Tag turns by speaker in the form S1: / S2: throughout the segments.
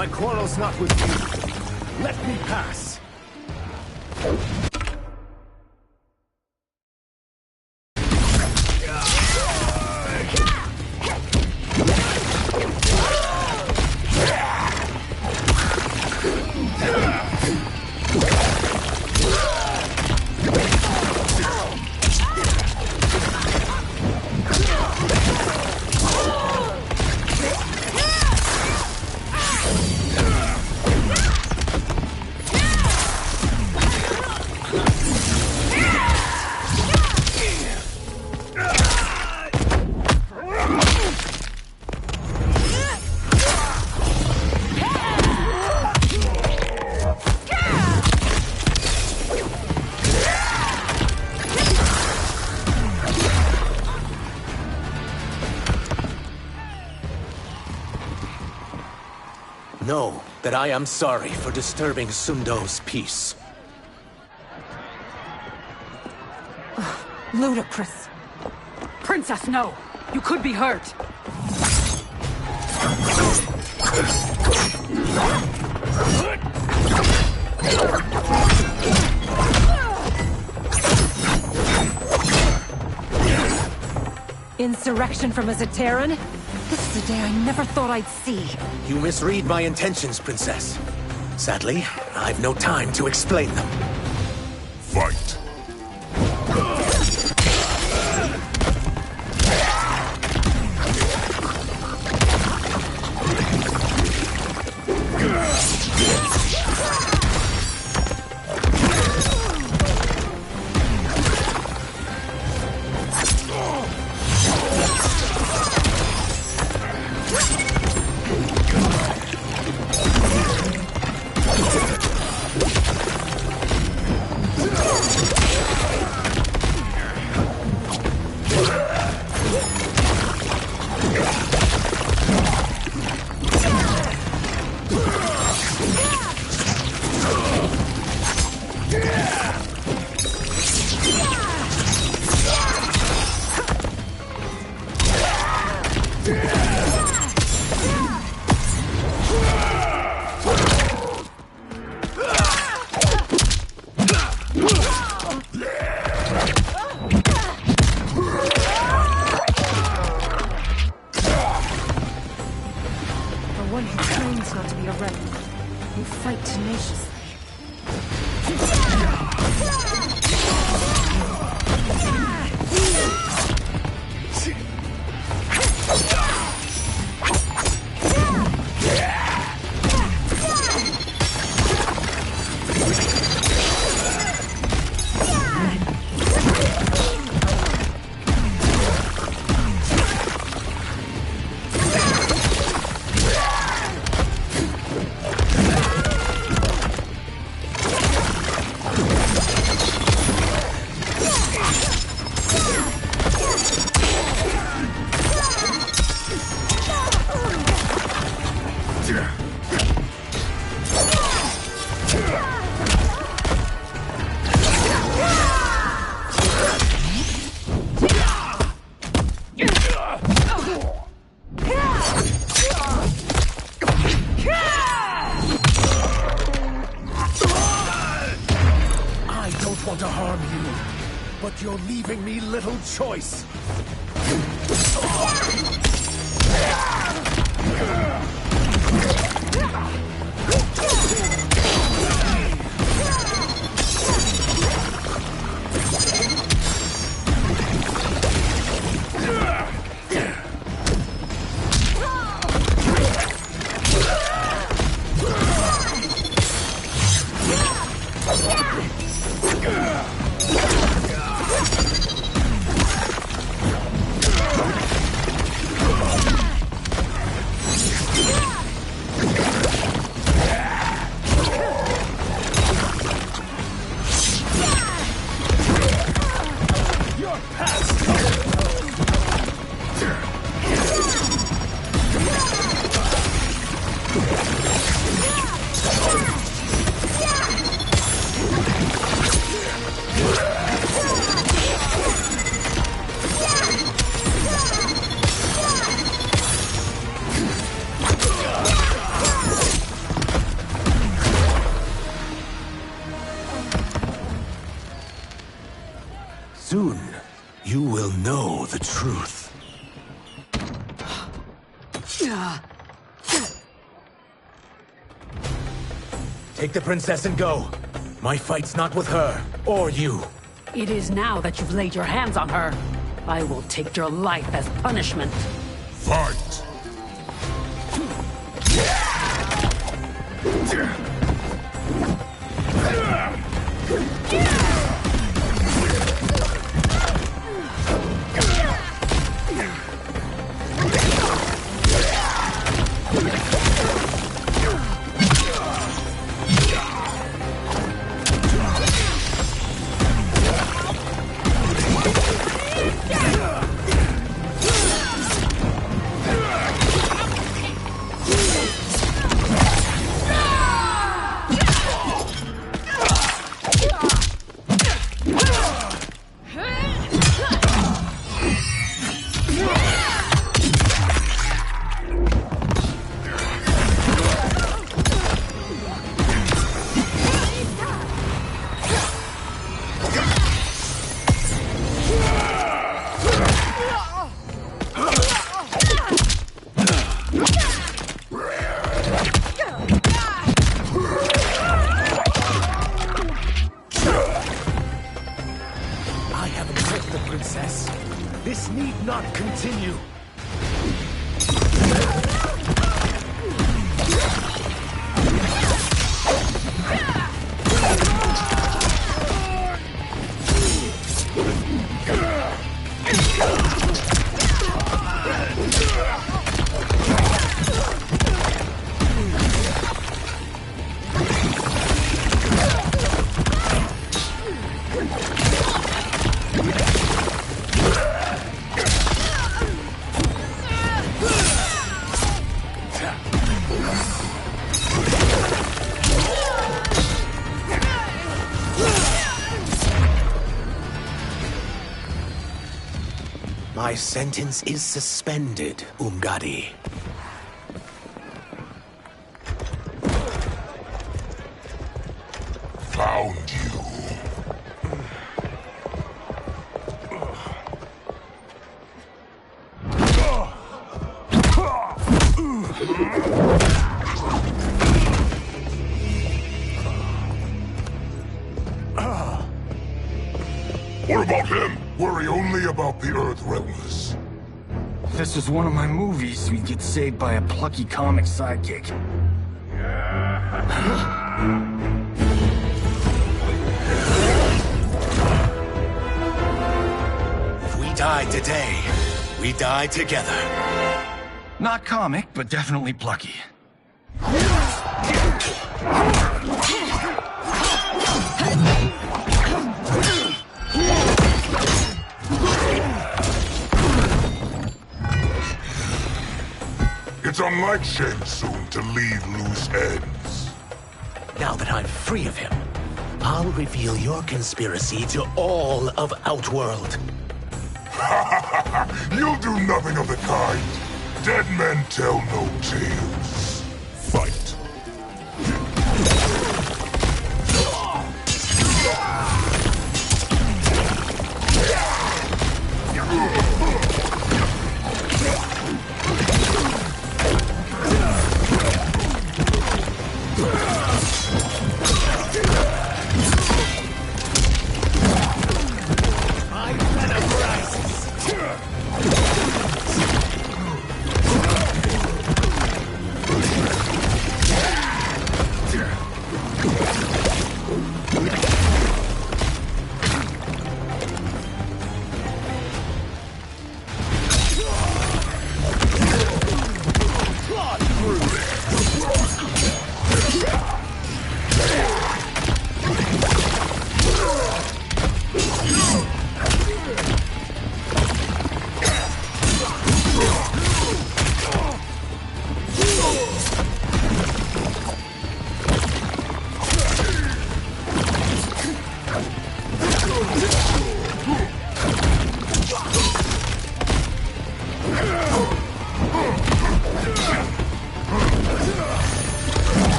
S1: My quarrel's not with you. Let me pass. Know that I am sorry for disturbing Sundo's peace.
S2: Ludicrous. Princess, no! You could be hurt! Insurrection from a Zaterran? This is a day I never thought I'd see.
S1: You misread my intentions, Princess. Sadly, I've no time to explain them.
S3: Fight!
S1: You're leaving me little choice. Take the princess and go. My fight's not with her, or you.
S2: It is now that you've laid your hands on her. I will take your life as punishment.
S3: Fight!
S1: This need not continue. My sentence is suspended, Umgadi.
S3: Found you. What about him? Worry only about the Earth Realmers.
S4: If this was one of my movies, we'd get saved by a plucky comic sidekick.
S1: If we die today, we die together.
S4: Not comic, but definitely plucky.
S3: It's unlike Shang Tsung to leave loose ends.
S1: Now that I'm free of him, I'll reveal your conspiracy to all of Outworld.
S3: You'll do nothing of the kind. Dead men tell no tales. Fight.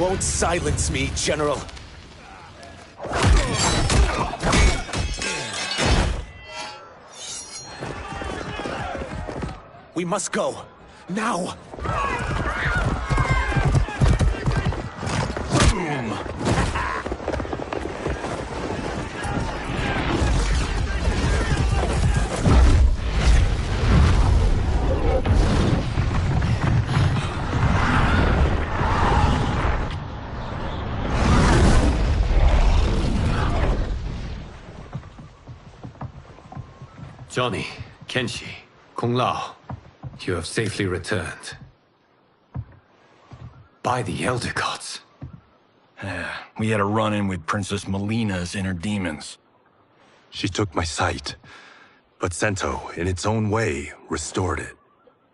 S1: won't silence me, General. We must go. Now! Boom!
S5: Johnny, Kenshi, Kung Lao, you have safely returned. By the Elder Gods.
S4: We had a run-in with Princess Melina's inner demons.
S6: She took my sight, but Sento, in its own way, restored it.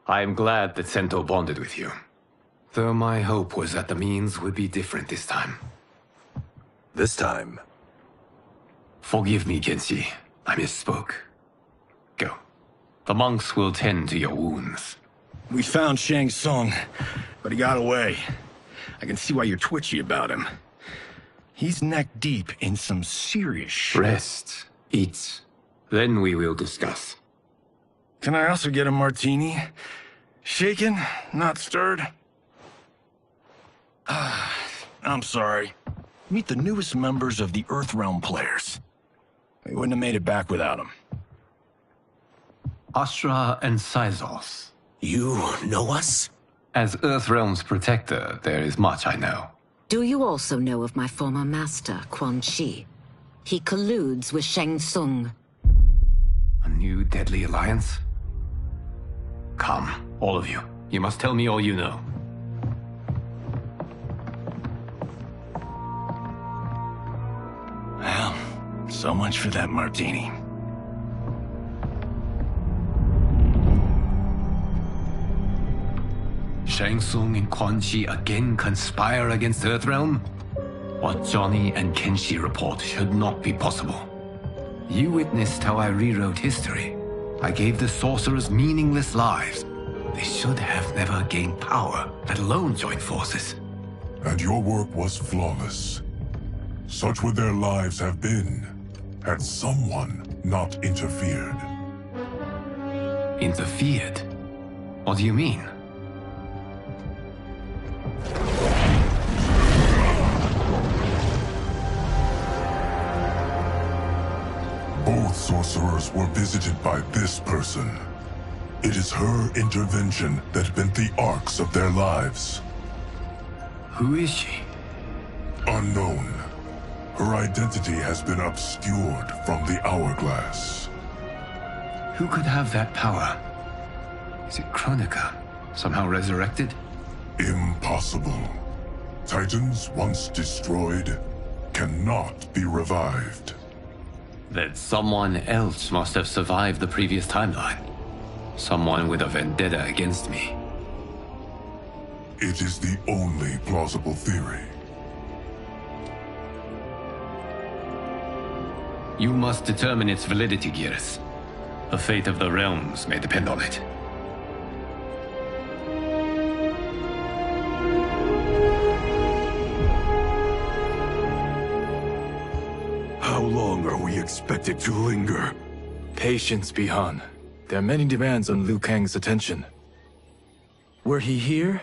S5: I am glad that Sento bonded with you. Though my hope was that the means would be different this time.
S6: This time?
S5: Forgive me, Kenshi. I misspoke. Go. The monks will tend to your wounds.
S4: We found Shang Tsung, but he got away. I can see why you're twitchy about him. He's neck-deep in some serious shit.
S5: Rest. Eat. Then we will discuss.
S4: Can I also get a martini? Shaken, not stirred? I'm sorry. Meet the newest members of the Earthrealm players. We wouldn't have made it back without them.
S5: Astra and Syzos.
S1: You know us?
S5: As Earthrealm's protector, there is much I know.
S7: Do you also know of my former master, Quan Chi? He colludes with Shang Tsung.
S5: A new deadly alliance? Come, all of you. You must tell me all you know.
S4: Well, so much for that martini.
S5: Shang Tsung and Quan Chi again conspire against Earthrealm? What Johnny and Kenshi report should not be possible. You witnessed how I rewrote history. I gave the sorcerers meaningless lives. They should have never gained power, let alone join forces.
S3: And your work was flawless. Such would their lives have been, had someone not interfered.
S5: Interfered? What do you mean?
S3: Both sorcerers were visited by this person. It is her intervention that bent the arcs of their lives.
S5: Who is she?
S3: Unknown. Her identity has been obscured from the hourglass.
S5: Who could have that power? Is it Kronika? Somehow resurrected?
S3: Impossible. Titans once destroyed cannot be revived.
S5: Then someone else must have survived the previous timeline. Someone with a vendetta against me.
S3: It is the only plausible theory.
S5: You must determine its validity, Geras. The fate of the realms may depend on it.
S8: How long are we expected to linger?
S9: Patience, Bihan. There are many demands on Liu Kang's attention. Were he here,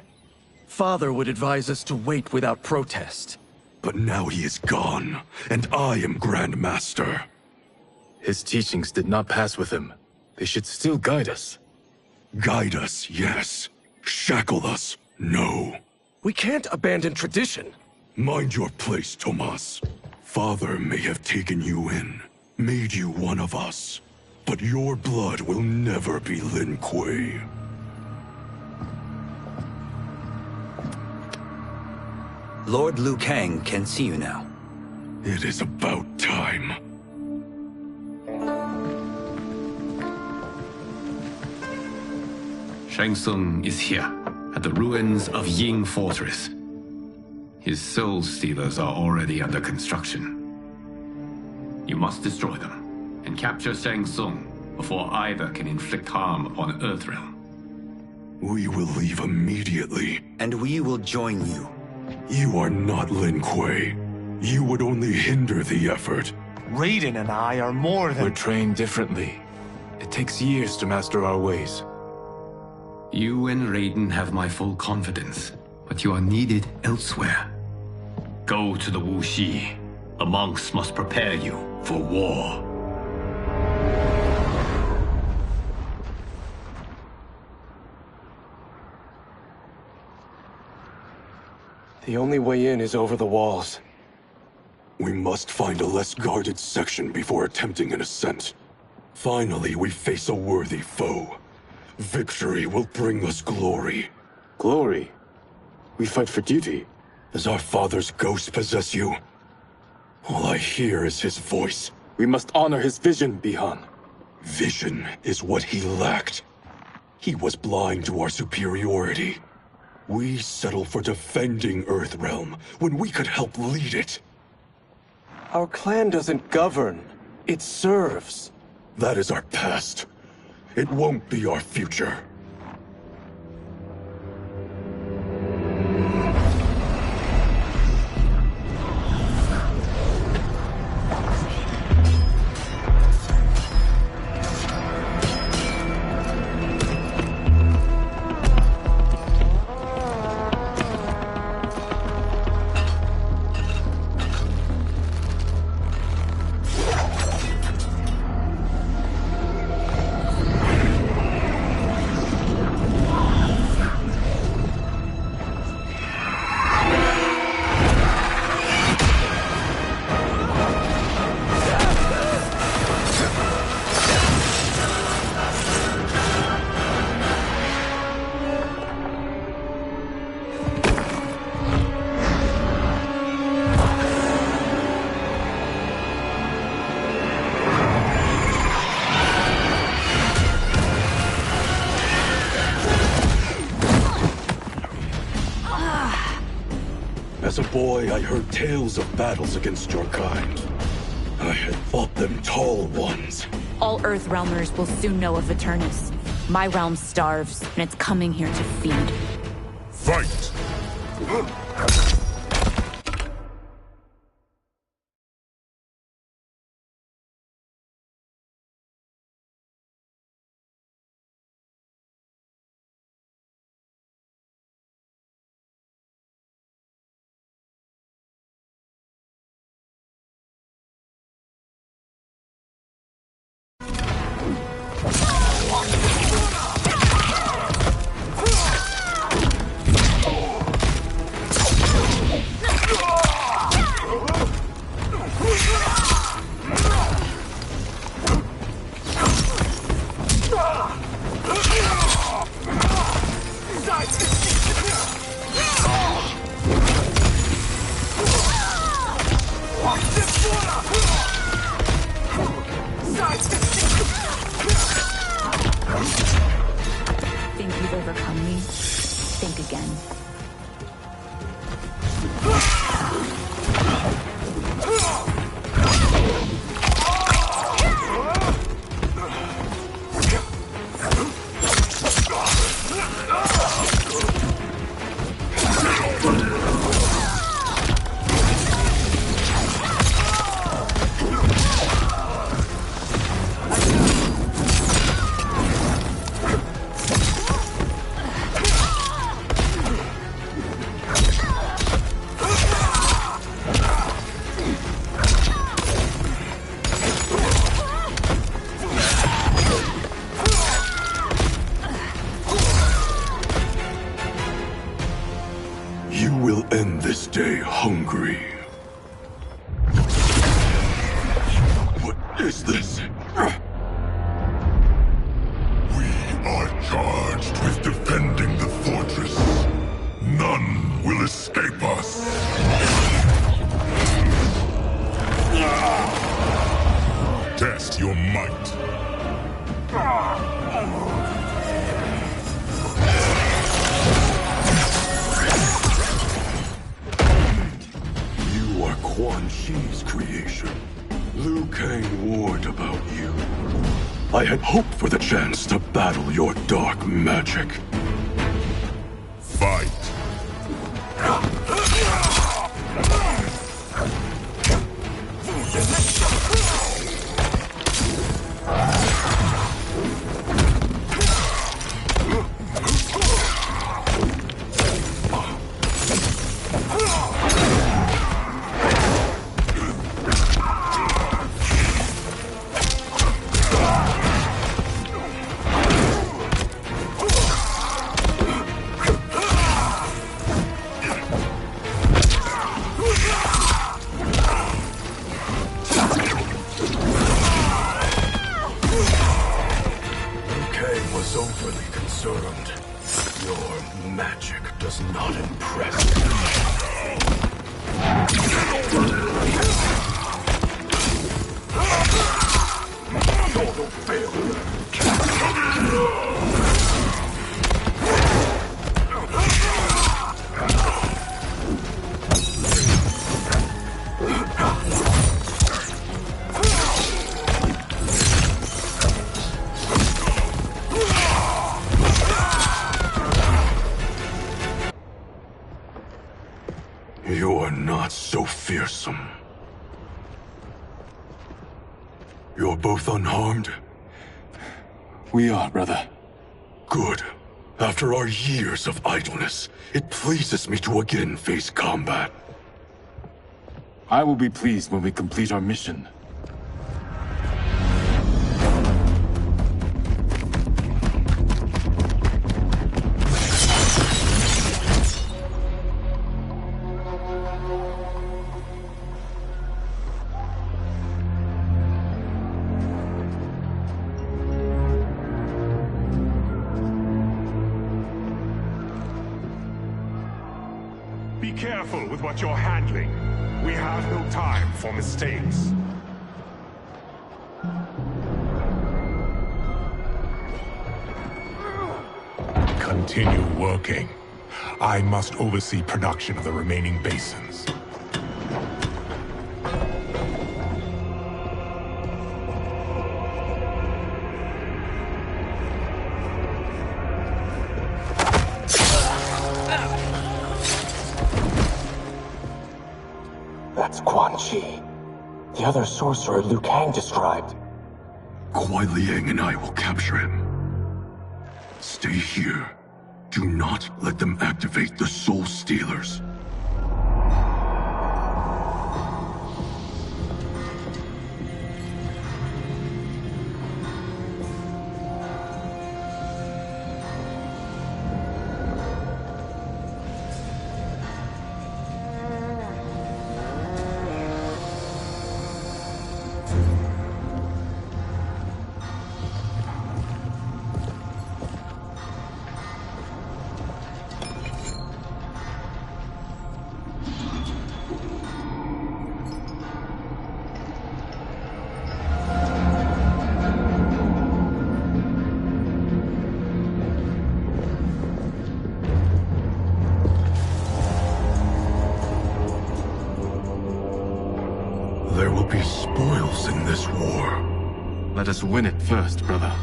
S9: Father would advise us to wait without protest.
S8: But now he is gone, and I am Grand Master.
S9: His teachings did not pass with him. They should still guide us.
S8: Guide us, yes. Shackle us, no.
S9: We can't abandon tradition.
S8: Mind your place, Tomas. Father may have taken you in, made you one of us. But your blood will never be Lin Kuei.
S10: Lord Liu Kang can see you now.
S8: It is about time.
S5: Shang Tsung is here, at the ruins of Ying Fortress. His soul stealers are already under construction. You must destroy them, and capture Shang Tsung before either can inflict harm upon Earthrealm.
S8: We will leave immediately.
S10: And we will join you.
S8: You are not Lin Kuei. You would only hinder the effort.
S11: Raiden and I are more than...
S9: We're trained differently. It takes years to master our ways.
S5: You and Raiden have my full confidence, but you are needed elsewhere. Go to the Wuxi. The monks must prepare you for war.
S9: The only way in is over the walls.
S8: We must find a less guarded section before attempting an ascent. Finally, we face a worthy foe. Victory will bring us glory.
S9: Glory? We fight for duty.
S8: Does our father's ghost possess you? All I hear is his voice.
S9: We must honor his vision, Bihan.
S8: Vision is what he lacked. He was blind to our superiority. We settle for defending Earthrealm when we could help lead it.
S9: Our clan doesn't govern. It serves.
S8: That is our past. It won't be our future. As a boy, I heard tales of battles against your kind. I had thought them tall ones.
S12: All Earthrealmers will soon know of Eternus. My realm starves, and it's coming here to feed.
S3: Fight!
S12: Think you've overcome me? Think again.
S8: You will end this day hungry. What is this? We are charged with defending the fortress. None will escape us. Test your might. You are Quan Chi's creation. Liu Kang warned about you. I had hoped for the chance to battle your dark magic. Fight! overly concerned. Your magic does not impress me. Total failure. You are not so fearsome. You're both unharmed?
S9: We are, brother.
S8: Good. After our years of idleness, it pleases me to again face combat.
S9: I will be pleased when we complete our mission.
S13: Be careful with what you're handling. We have no time for mistakes.
S3: Continue working. I must oversee production of the remaining basins.
S14: That's Quan Chi, the other sorcerer Liu Kang described.
S8: Kuai Liang and I will capture him. Stay here. Do not let them activate the Soul Stealers. There will be spoils in this war.
S9: Let us win it first, brother.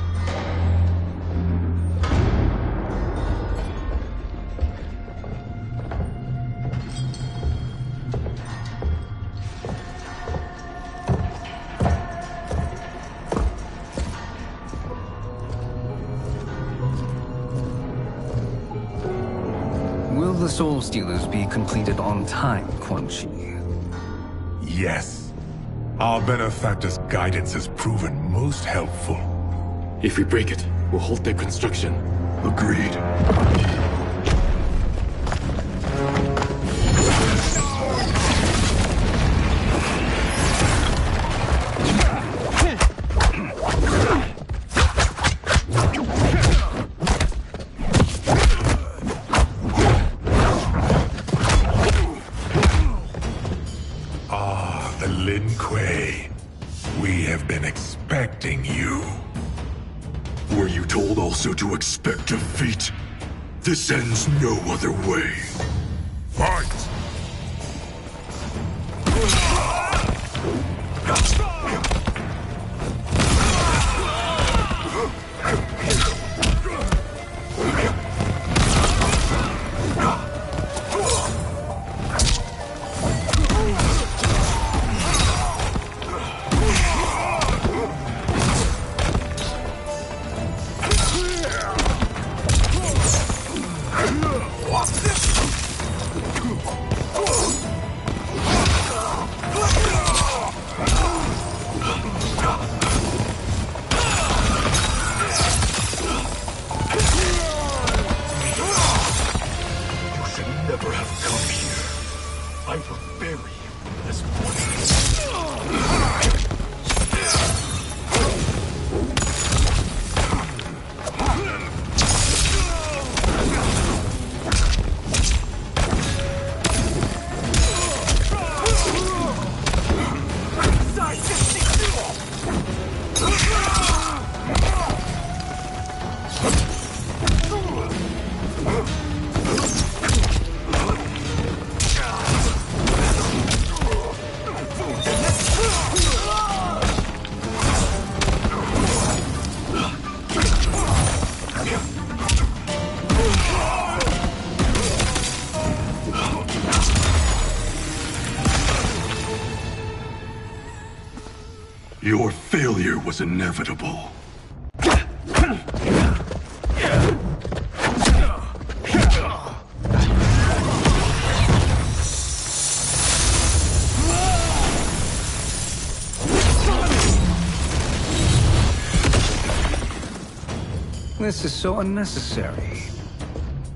S5: Will the Soul Stealers be completed on time, Quan Chi?
S3: Yes. Our benefactor's guidance has proven most helpful.
S9: If we break it, we'll halt their construction.
S8: Agreed.
S3: Lin Kuei, we have been expecting you.
S8: Were you told also to expect defeat? This ends no other way.
S3: Fight!
S8: Your failure was inevitable.
S15: This is so unnecessary.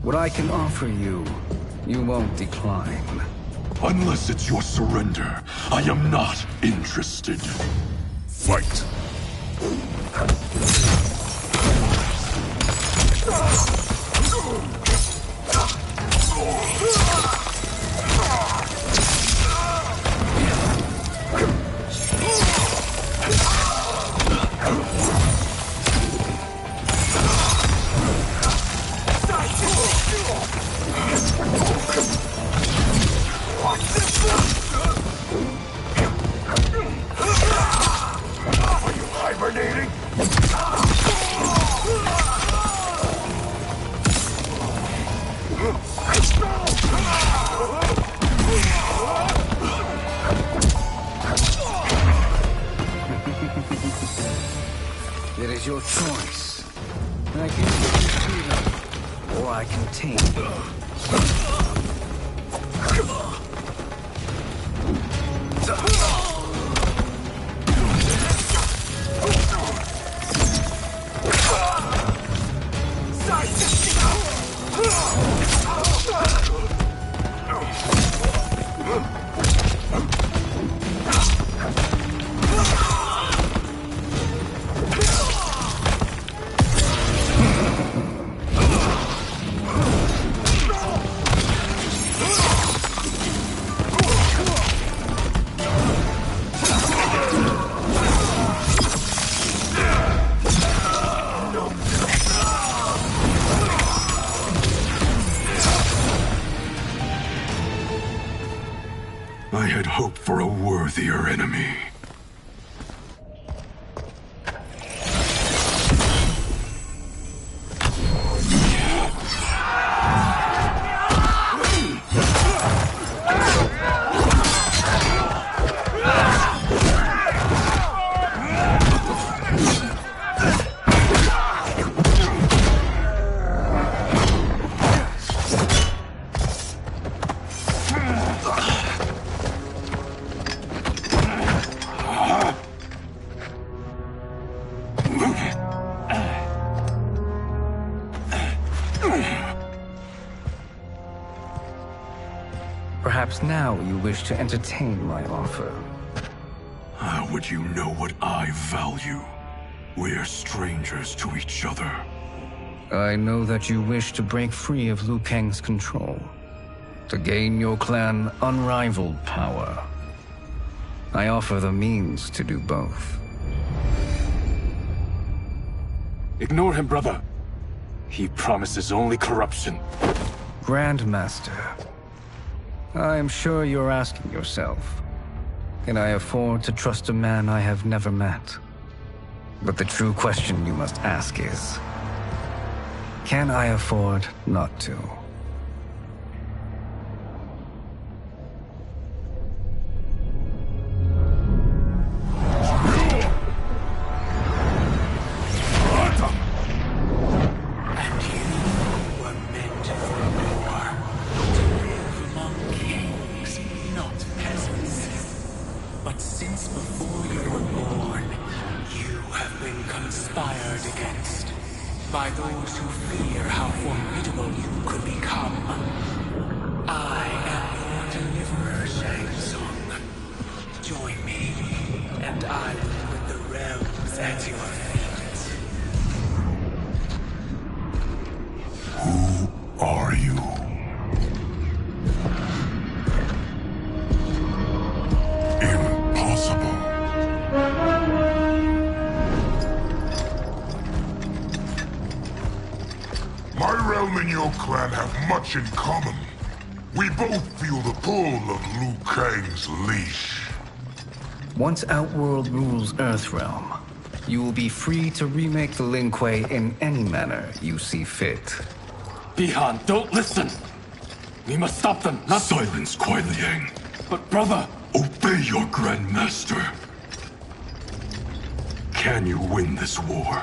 S15: What I can offer you, you won't decline.
S8: Unless it's your surrender, I am not interested. Fight!
S13: Hibernating?
S15: It is your choice. I can give you freedom, or I can tame you.
S8: I had hoped for a worthier enemy.
S15: Perhaps now you wish to entertain my offer.
S8: How would you know what I value? We're strangers to each other.
S15: I know that you wish to break free of Liu Kang's control, to gain your clan unrivaled power. I offer the means to do both.
S4: Ignore him, brother. He promises only corruption.
S15: Grandmaster, I am sure you're asking yourself, can I afford to trust a man I have never met? But the true question you must ask is, can I afford not to?
S1: By those who fear how formidable you could become. I am your deliverer, Shang Tsung. Join me, and I will put the realms at your feet.
S3: Who are you? Impossible. Earthrealm and your clan have much in common. We both feel the pull of Liu Kang's leash.
S15: Once Outworld rules Earthrealm, you will be free to remake the Lin Kuei in any manner you see fit.
S9: Bihan, don't listen! We must stop them, not—
S8: Silence, Kuai Liang.
S9: But brother—
S8: Obey your Grandmaster. Can you win this war?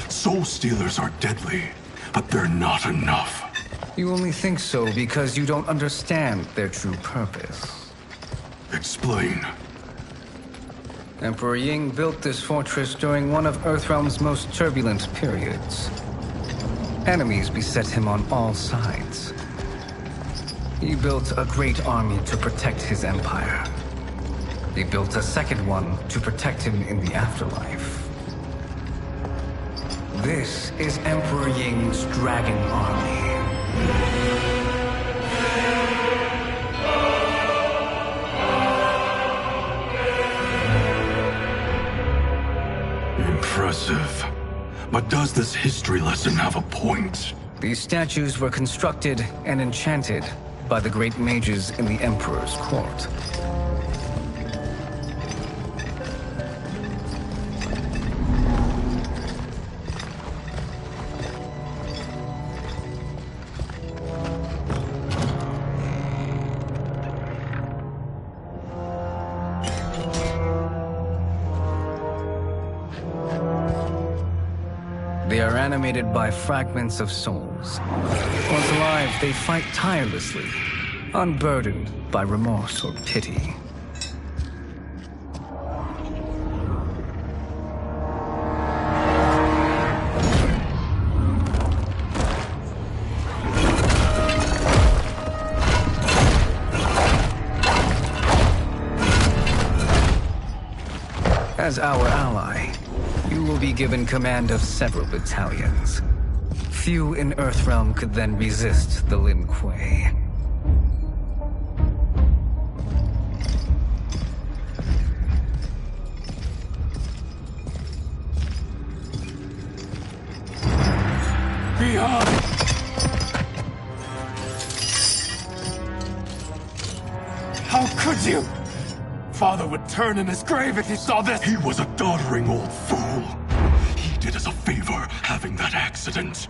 S8: Soul Stealers are deadly, but they're not enough.
S15: You only think so because you don't understand their true purpose.
S8: Explain.
S15: Emperor Ying built this fortress during one of Earthrealm's most turbulent periods. Enemies beset him on all sides. He built a great army to protect his empire. He built a second one to protect him in the afterlife. This is Emperor Ying's Dragon Army.
S8: Impressive. But does this history lesson have a point?
S15: These statues were constructed and enchanted by the great mages in the Emperor's court. They are animated by fragments of souls. Once alive, they fight tirelessly, unburdened by remorse or pity. As our ally, you will be given command of several battalions. Few in Earthrealm could then resist the Lin Kuei.
S9: Beyond! How could you? Father would turn in his grave if he saw this!
S8: He was a doddering old fool. He did us a favor having that accident.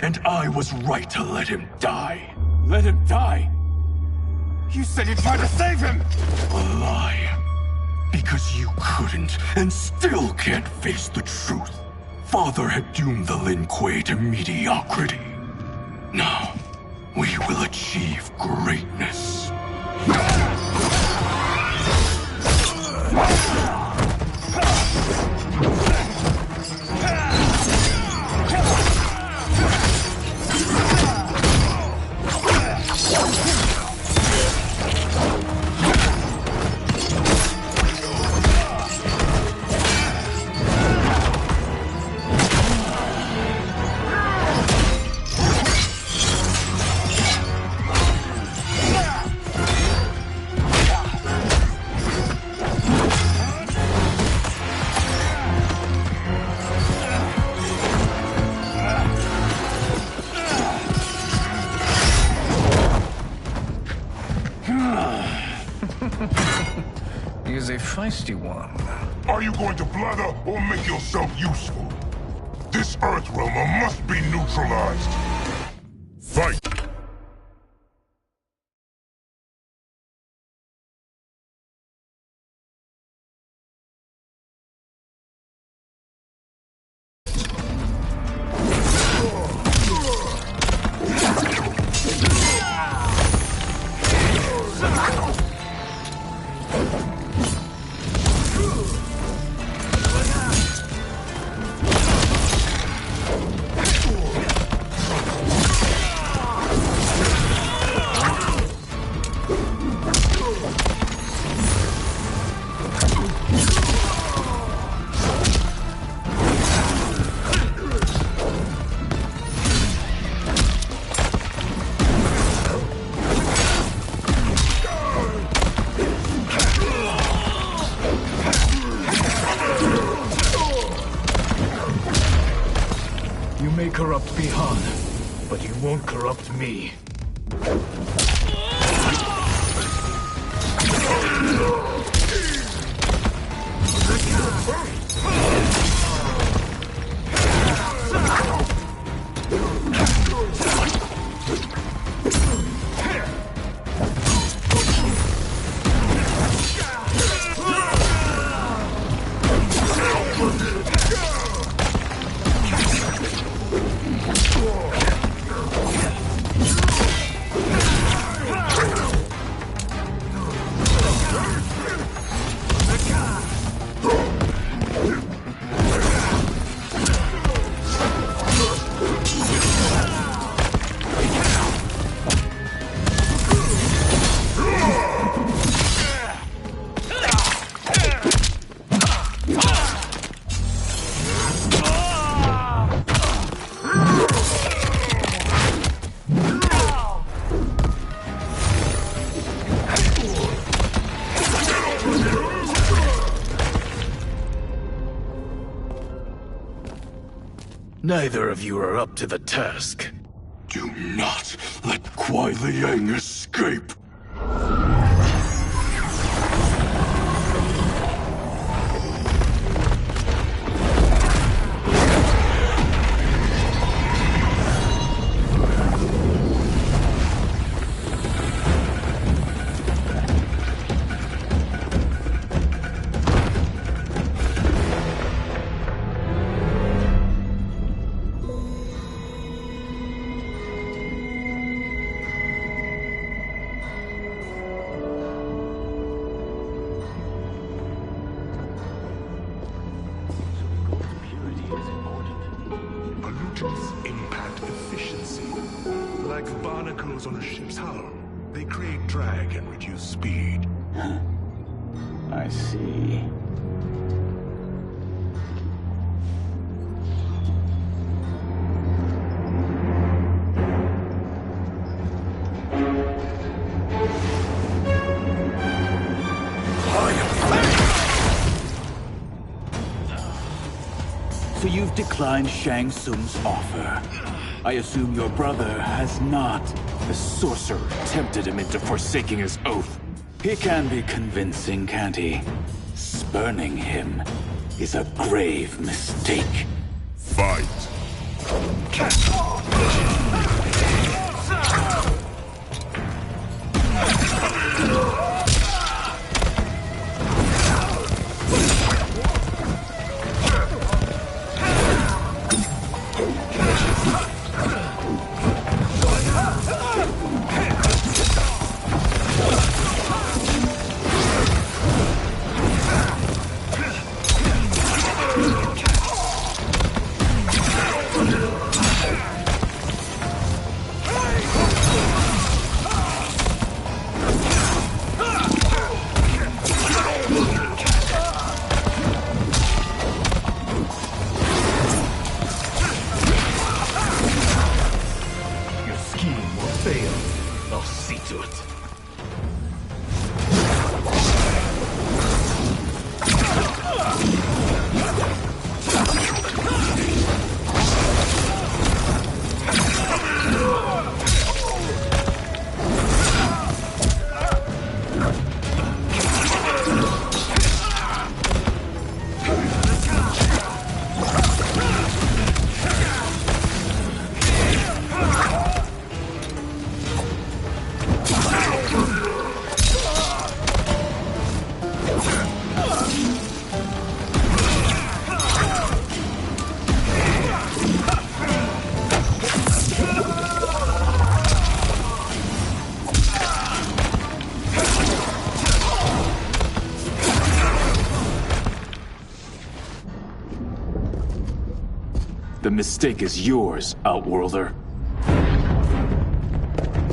S8: And I was right to let him die.
S9: Let him die? You said you tried to save him!
S8: A lie. Because you couldn't and still can't face the truth. Father had doomed the Lin Kuei to mediocrity. Now, we will achieve greatness.
S15: He is a feisty one.
S3: Are you going to blather or make yourself useful? This Earthrealmer must be neutralized. Fight!
S9: You may corrupt Bihan,
S4: but you won't corrupt me. Neither of you are up to the task.
S8: Do not let Kuai Liang escape!
S13: Pollutants impact efficiency. Like barnacles on a ship's hull. They create drag and reduce speed.
S14: I see. So you've declined Shang Tsung's offer. I assume your brother has not.
S8: The sorcerer tempted him into forsaking his oath.
S14: He can be convincing, can't he? Spurning him is a grave mistake.
S3: Fight!
S4: I'll see to it.
S8: The mistake is yours, Outworlder.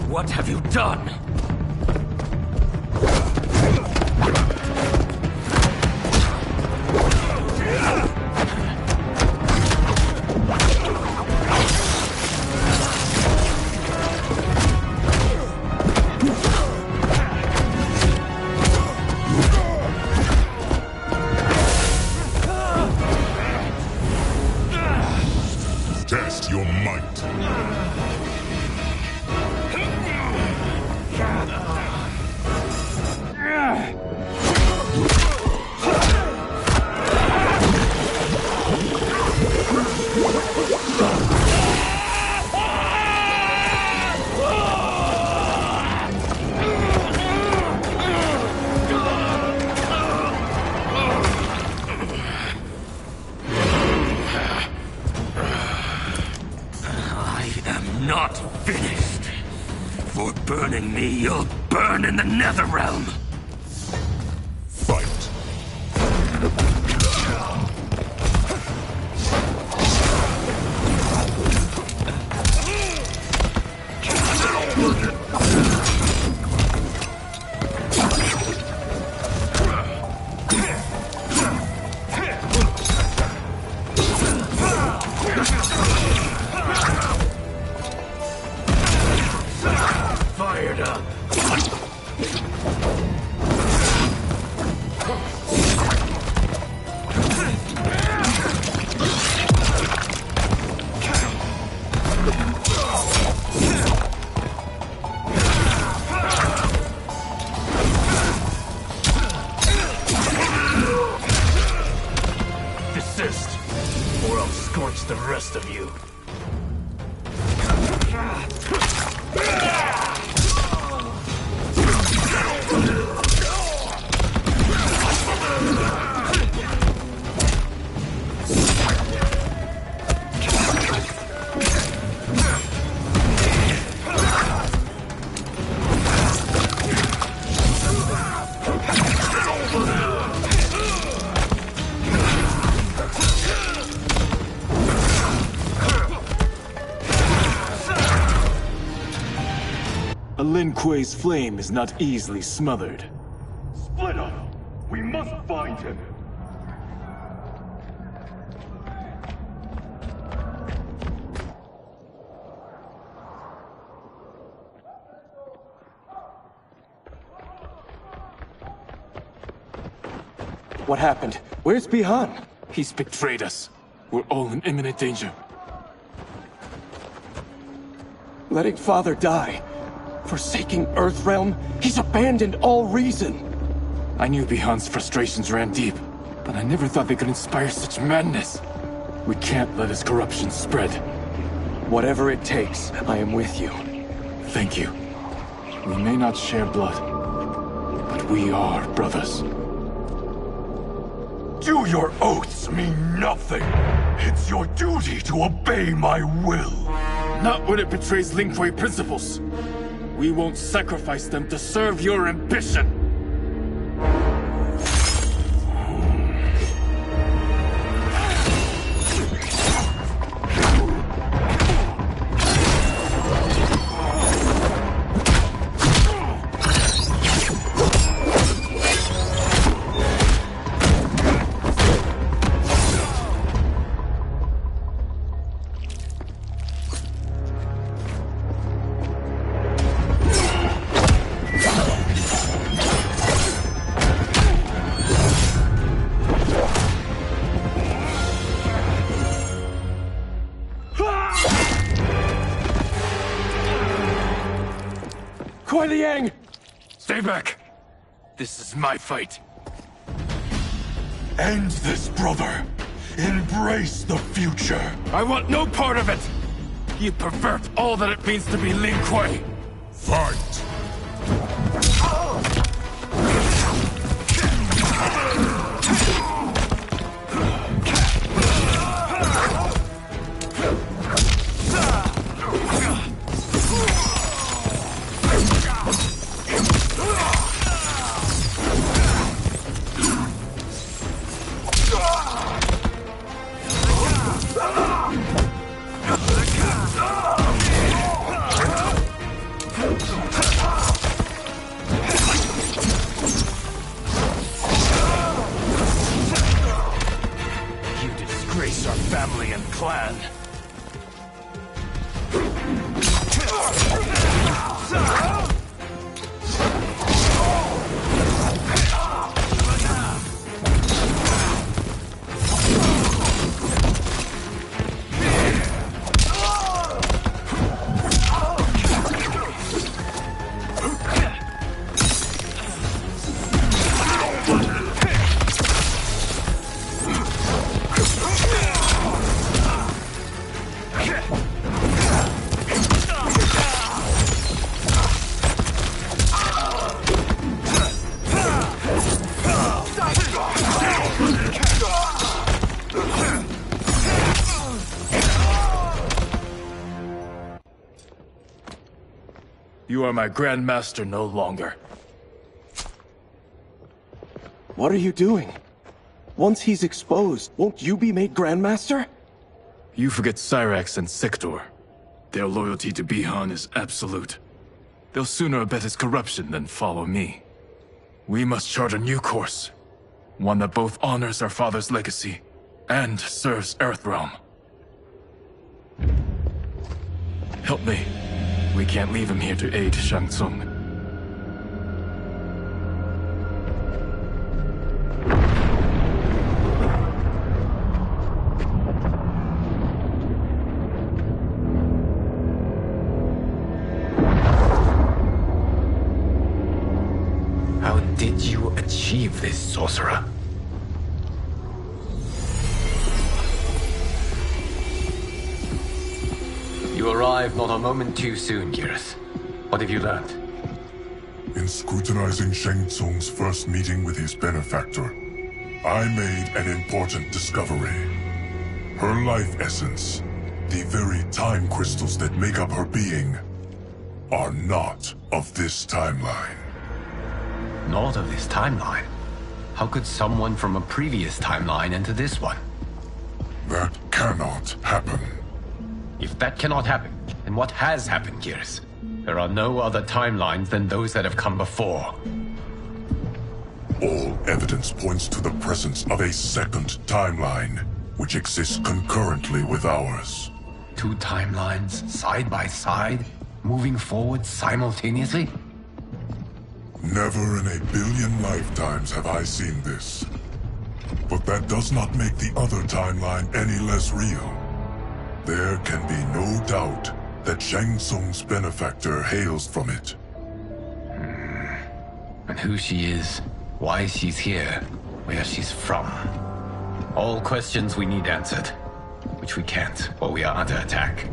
S4: What have you done?
S3: Test your might.
S1: Not finished. For burning me, you'll burn in the Netherrealm.
S3: Fight.
S1: Fired up. Desist, or I'll scorch the rest of you.
S9: A Lin Kuei's flame is not easily smothered.
S8: Split up! We must find him!
S9: What happened? Where's Bihan? He's betrayed us. We're all in imminent danger. Letting Father die. Forsaking Earthrealm, he's abandoned all reason. I knew Bihan's frustrations ran deep, but I never thought they could inspire such madness. We can't let his corruption spread. Whatever it takes, I am with you. Thank you. We may not share blood, but we are brothers.
S8: Do your oaths mean nothing? It's your duty to obey my will.
S9: Not when it betrays Lin Kuei principles. We won't sacrifice them to serve your ambition. Kuei Liang!
S1: Stay back. This is my fight.
S8: End this, brother. Embrace the future.
S1: I want no part of it. You pervert all that it means to be Lin Kuei.
S3: Fight!
S9: You are my Grand Master no longer.
S16: What are you doing? Once he's exposed, won't you be made Grandmaster?
S9: You forget Cyrax and Sector. Their loyalty to Bihan is absolute. They'll sooner abet his corruption than follow me. We must chart a new course. One that both honors our father's legacy and serves Earthrealm. Help me. We can't leave him here to aid Shang Tsung.
S5: How did you achieve this, sorcerer? You arrived not a moment too soon, Geras. What have you learned?
S3: In scrutinizing Shang Tsung's first meeting with his benefactor, I made an important discovery. Her life essence, the very time crystals that make up her being, are not of this timeline.
S5: Not of this timeline? How could someone from a previous timeline enter this one?
S3: That cannot happen.
S5: If that cannot happen, then what has happened, Geras? There are no other timelines than those that have come before.
S3: All evidence points to the presence of a second timeline, which exists concurrently with ours.
S5: Two timelines, side by side, moving forward simultaneously?
S3: Never in a billion lifetimes have I seen this. But that does not make the other timeline any less real. There can be no doubt that Shang Tsung's benefactor hails from it.
S5: And who she is, why she's here, where she's from. All questions we need answered, which we can't, or we are under attack.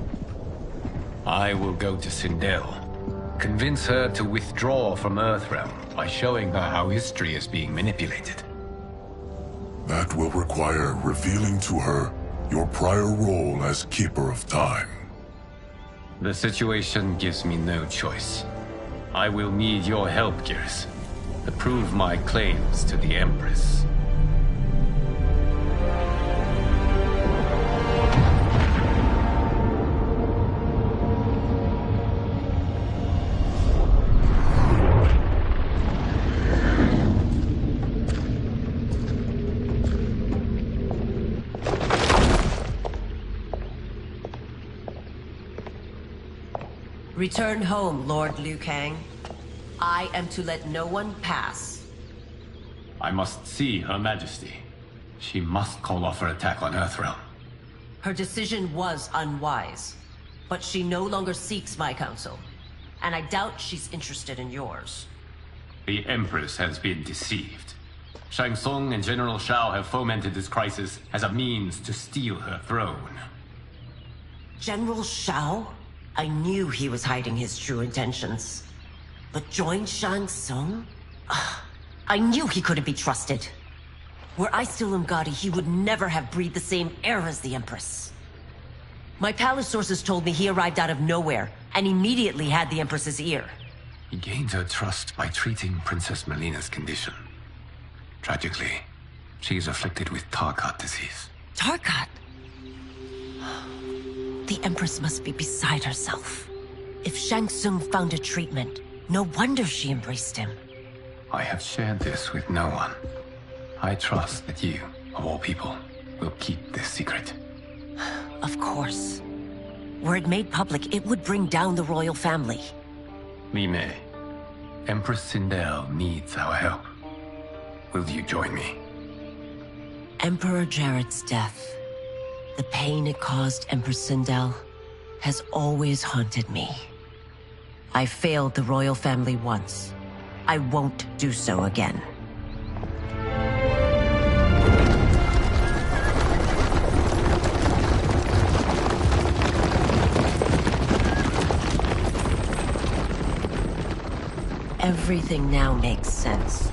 S5: I will go to Sindel, convince her to withdraw from Earthrealm by showing her how history is being manipulated.
S3: That will require revealing to her your prior role as Keeper of Time.
S5: The situation gives me no choice. I will need your help, Geras, to prove my claims to the Empress.
S17: Return home, Lord Liu Kang. I am to let no one pass.
S5: I must see Her Majesty. She must call off her attack on Earthrealm.
S17: Her decision was unwise, but she no longer seeks my counsel, and I doubt she's interested in yours.
S5: The Empress has been deceived. Shang Tsung and General Shao have fomented this crisis as a means to steal her throne.
S17: General Shao? I knew he was hiding his true intentions. But join Shang Tsung? I knew he couldn't be trusted. Were I still Umgadi, he would never have breathed the same air as the Empress. My palace sources told me he arrived out of nowhere, and immediately had the Empress's ear.
S5: He gained her trust by treating Princess Melina's condition. Tragically, she is afflicted with Tarkat disease.
S17: Tarkat? The Empress must be beside herself. If Shang Tsung found a treatment, no wonder she embraced him.
S5: I have shared this with no one. I trust that you, of all people, will keep this secret.
S17: Of course. Were it made public, it would bring down the royal family.
S5: Li Mei, Empress Sindel needs our help. Will you join me?
S17: Emperor Jarrett's death, the pain it caused Empress Sindel, has always haunted me. I failed the royal family once. I won't do so again. Everything now makes sense.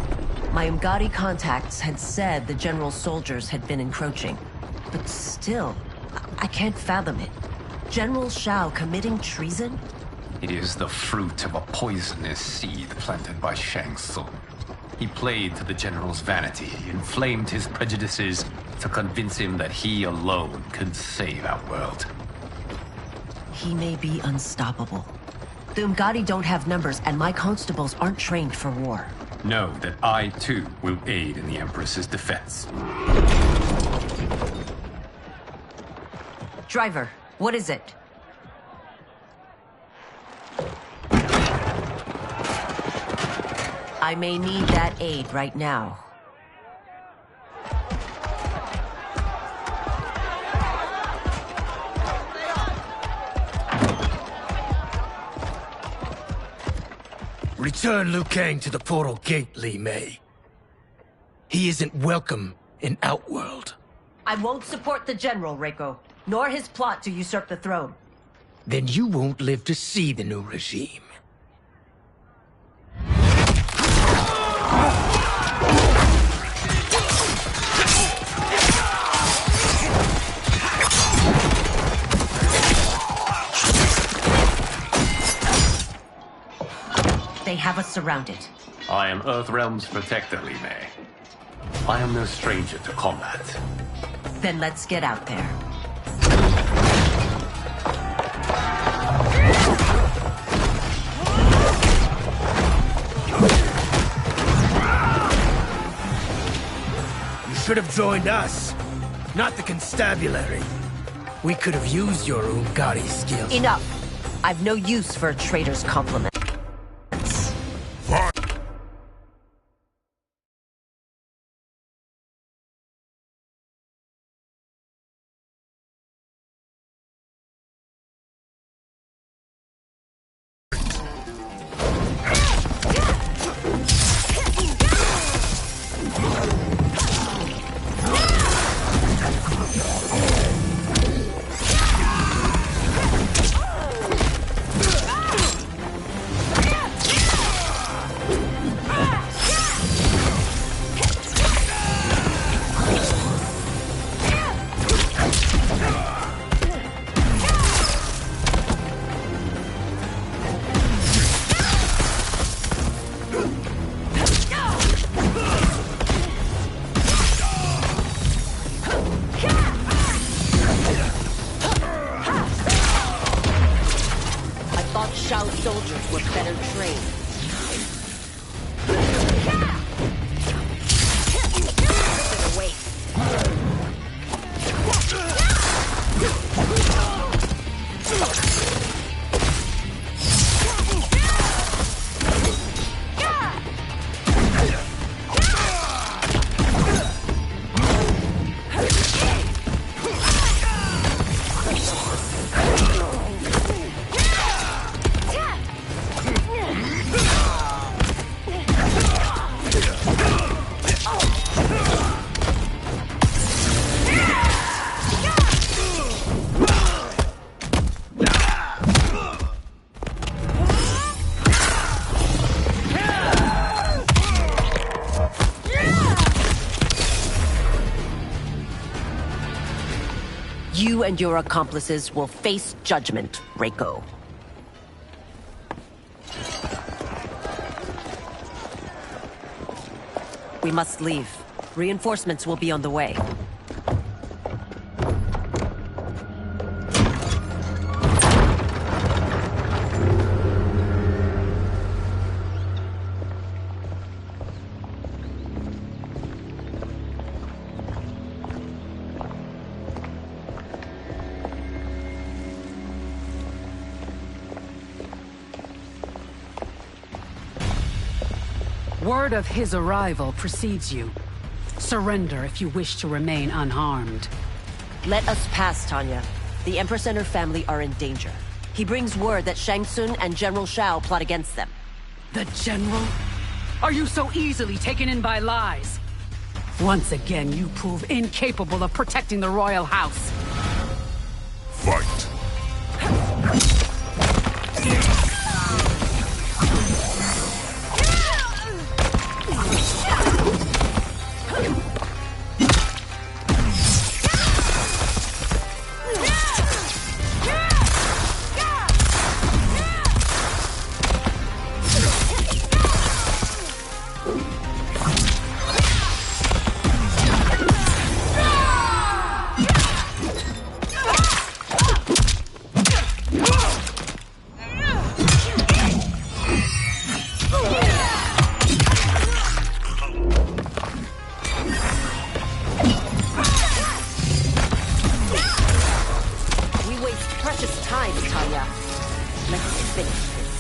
S17: My Umgadi contacts had said the general's soldiers had been encroaching. But still, I can't fathom it. General Shao committing treason?
S5: It is the fruit of a poisonous seed planted by Shang Tsung. He played to the general's vanity, inflamed his prejudices to convince him that he alone could save our world.
S17: He may be unstoppable. The Umgadi don't have numbers, and my constables aren't trained for war.
S5: Know that I, too, will aid in the Empress's defense.
S17: Driver, what is it? I may need that aid right now.
S18: Return Liu Kang to the portal gate, Li Mei. He isn't welcome in Outworld.
S17: I won't support the General, Reiko, nor his plot to usurp the throne.
S18: Then you won't live to see the new regime.
S17: They have us surrounded.
S5: I am Earthrealm's protector, Li Mei. I am no stranger to combat.
S17: Then let's get out there.
S18: You should have joined us, not the constabulary. We could have used your Umgadi skills.
S17: Enough! I've no use for a traitor's compliment. Soldiers were better trained. You and your accomplices will face judgment, Reiko. We must leave. Reinforcements will be on the way.
S2: Word of his arrival precedes you. Surrender if you wish to remain unharmed.
S17: Let us pass, Tanya. The Empress and her family are in danger. He brings word that Shang Tsung and General Shao plot against them.
S2: The General? Are you so easily taken in by lies? Once again, you prove incapable of protecting the royal house.
S3: Fight!
S17: Let's finish this.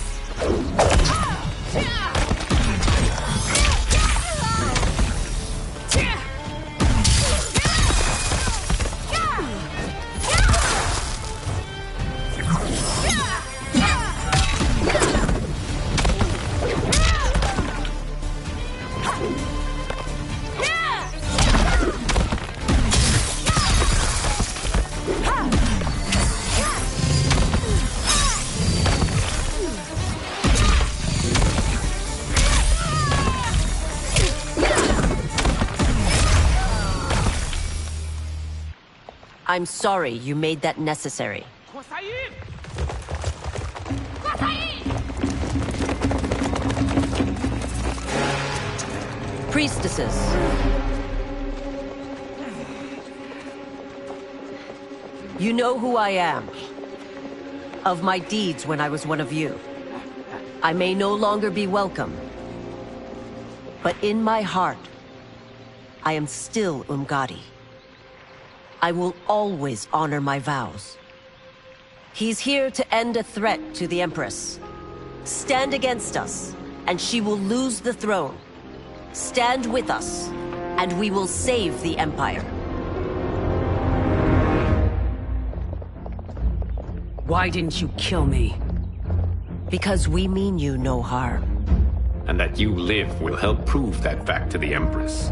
S17: I'm sorry you made that necessary. Priestesses. You know who I am. Of my deeds when I was one of you. I may no longer be welcome. But in my heart, I am still Umgadi. I will always honor my vows. He's here to end a threat to the Empress. Stand against us, and she will lose the throne. Stand with us, and we will save the Empire.
S2: Why didn't you kill me?
S17: Because we mean you no harm.
S5: And that you live will help prove that fact to the Empress.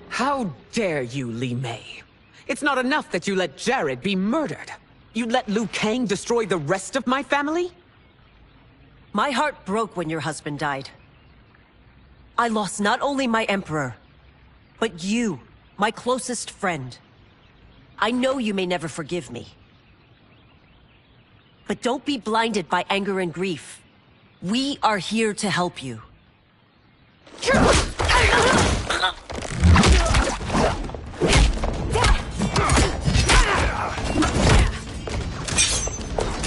S19: How dare you, Li Mei? It's not enough that you let Jared be murdered. You'd let Liu Kang destroy the rest of my family?
S17: My heart broke when your husband died. I lost not only my emperor, but you, my closest friend. I know you may never forgive me. But don't be blinded by anger and grief. We are here to help you.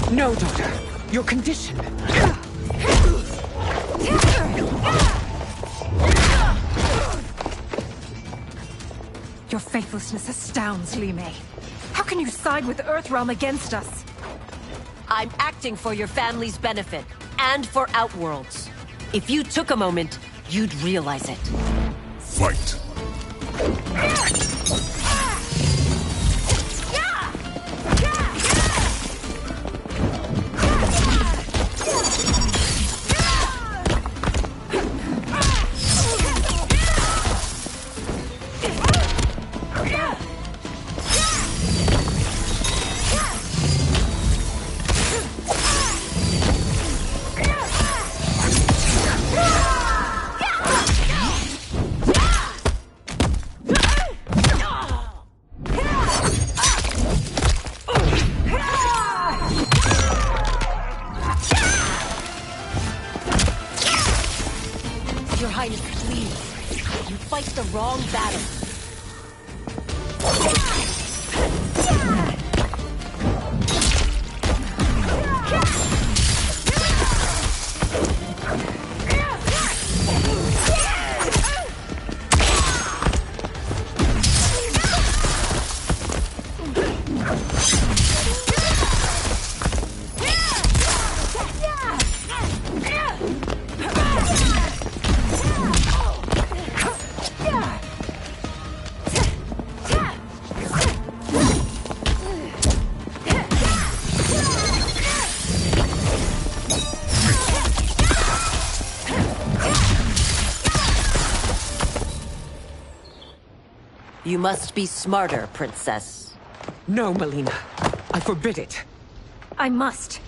S19: No, daughter. Your condition.
S20: Your faithlessness astounds, Li Mei. How can you side with Earthrealm against us?
S17: I'm acting for your family's benefit, and for Outworld's. If you took a moment, you'd realize it.
S3: Fight!
S17: Your Highness, please. You fight the wrong battle. You must be smarter, Princess.
S19: No, Melina. I forbid it.
S20: I must.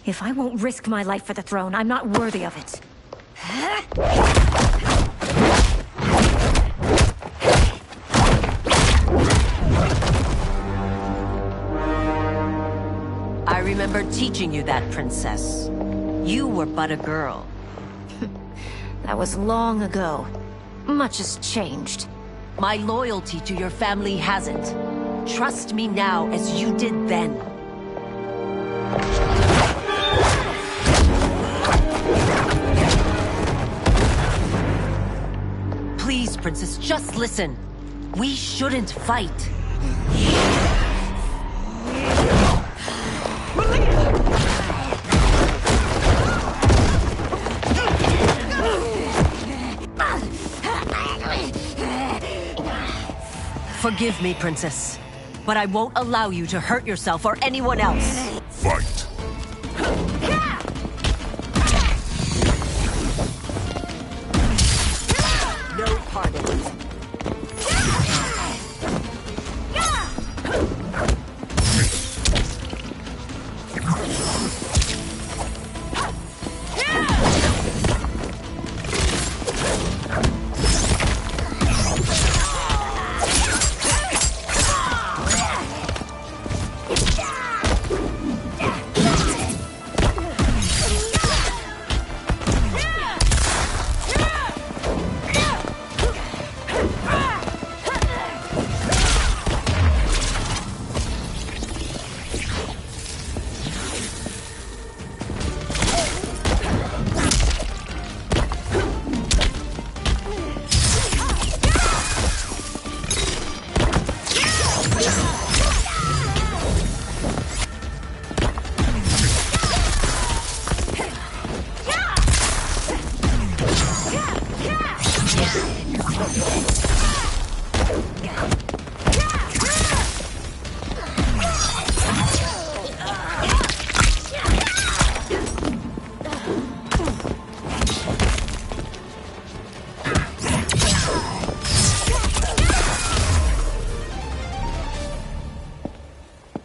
S20: If I won't risk my life for the throne, I'm not worthy of it.
S17: I remember teaching you that, Princess. You were but a girl.
S20: That was long ago. Much has changed.
S17: My loyalty to your family hasn't. Trust me now as you did then. Princess. Just listen. We shouldn't fight. Forgive me, Princess, but I won't allow you to hurt yourself or anyone else.
S3: Fight.
S17: No pardon.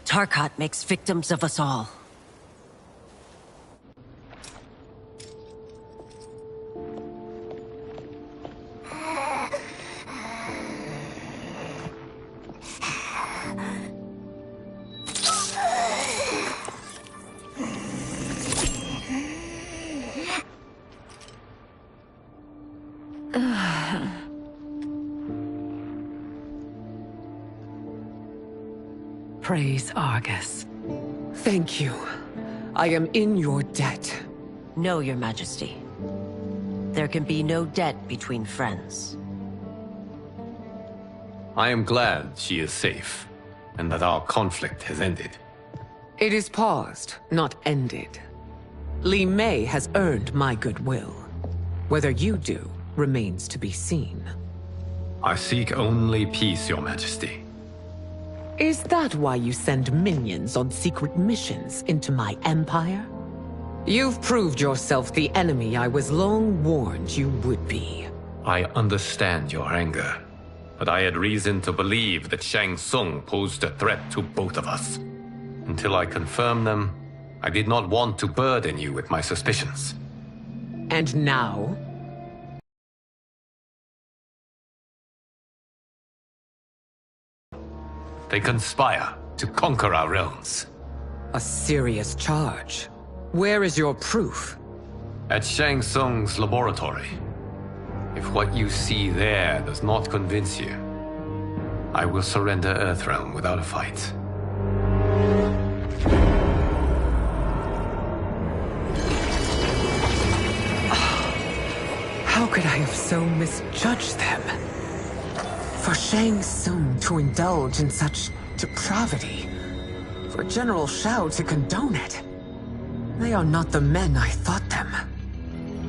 S17: Tarkat makes victims of us all.
S19: Praise Argus. Thank you. I am in your debt.
S17: No, Your Majesty. There can be no debt between friends.
S5: I am glad she is safe, and that our conflict has ended.
S19: It is paused, not ended. Li Mei has earned my goodwill. Whether you do remains to be seen.
S5: I seek only peace, Your Majesty.
S19: Is that why you send minions on secret missions into my empire? You've proved yourself the enemy I was long warned you would be.
S5: I understand your anger, but I had reason to believe that Shang Tsung posed a threat to both of us. Until I confirmed them, I did not want to burden you with my suspicions.
S19: And now?
S5: They conspire to conquer our realms.
S19: A serious charge. Where is your proof?
S5: At Shang Tsung's laboratory. If what you see there does not convince you, I will surrender Earthrealm without a fight.
S19: How could I have so misjudged them? For Shang Tsung to indulge in such depravity, for General Shao to condone it, they are not the men I thought them.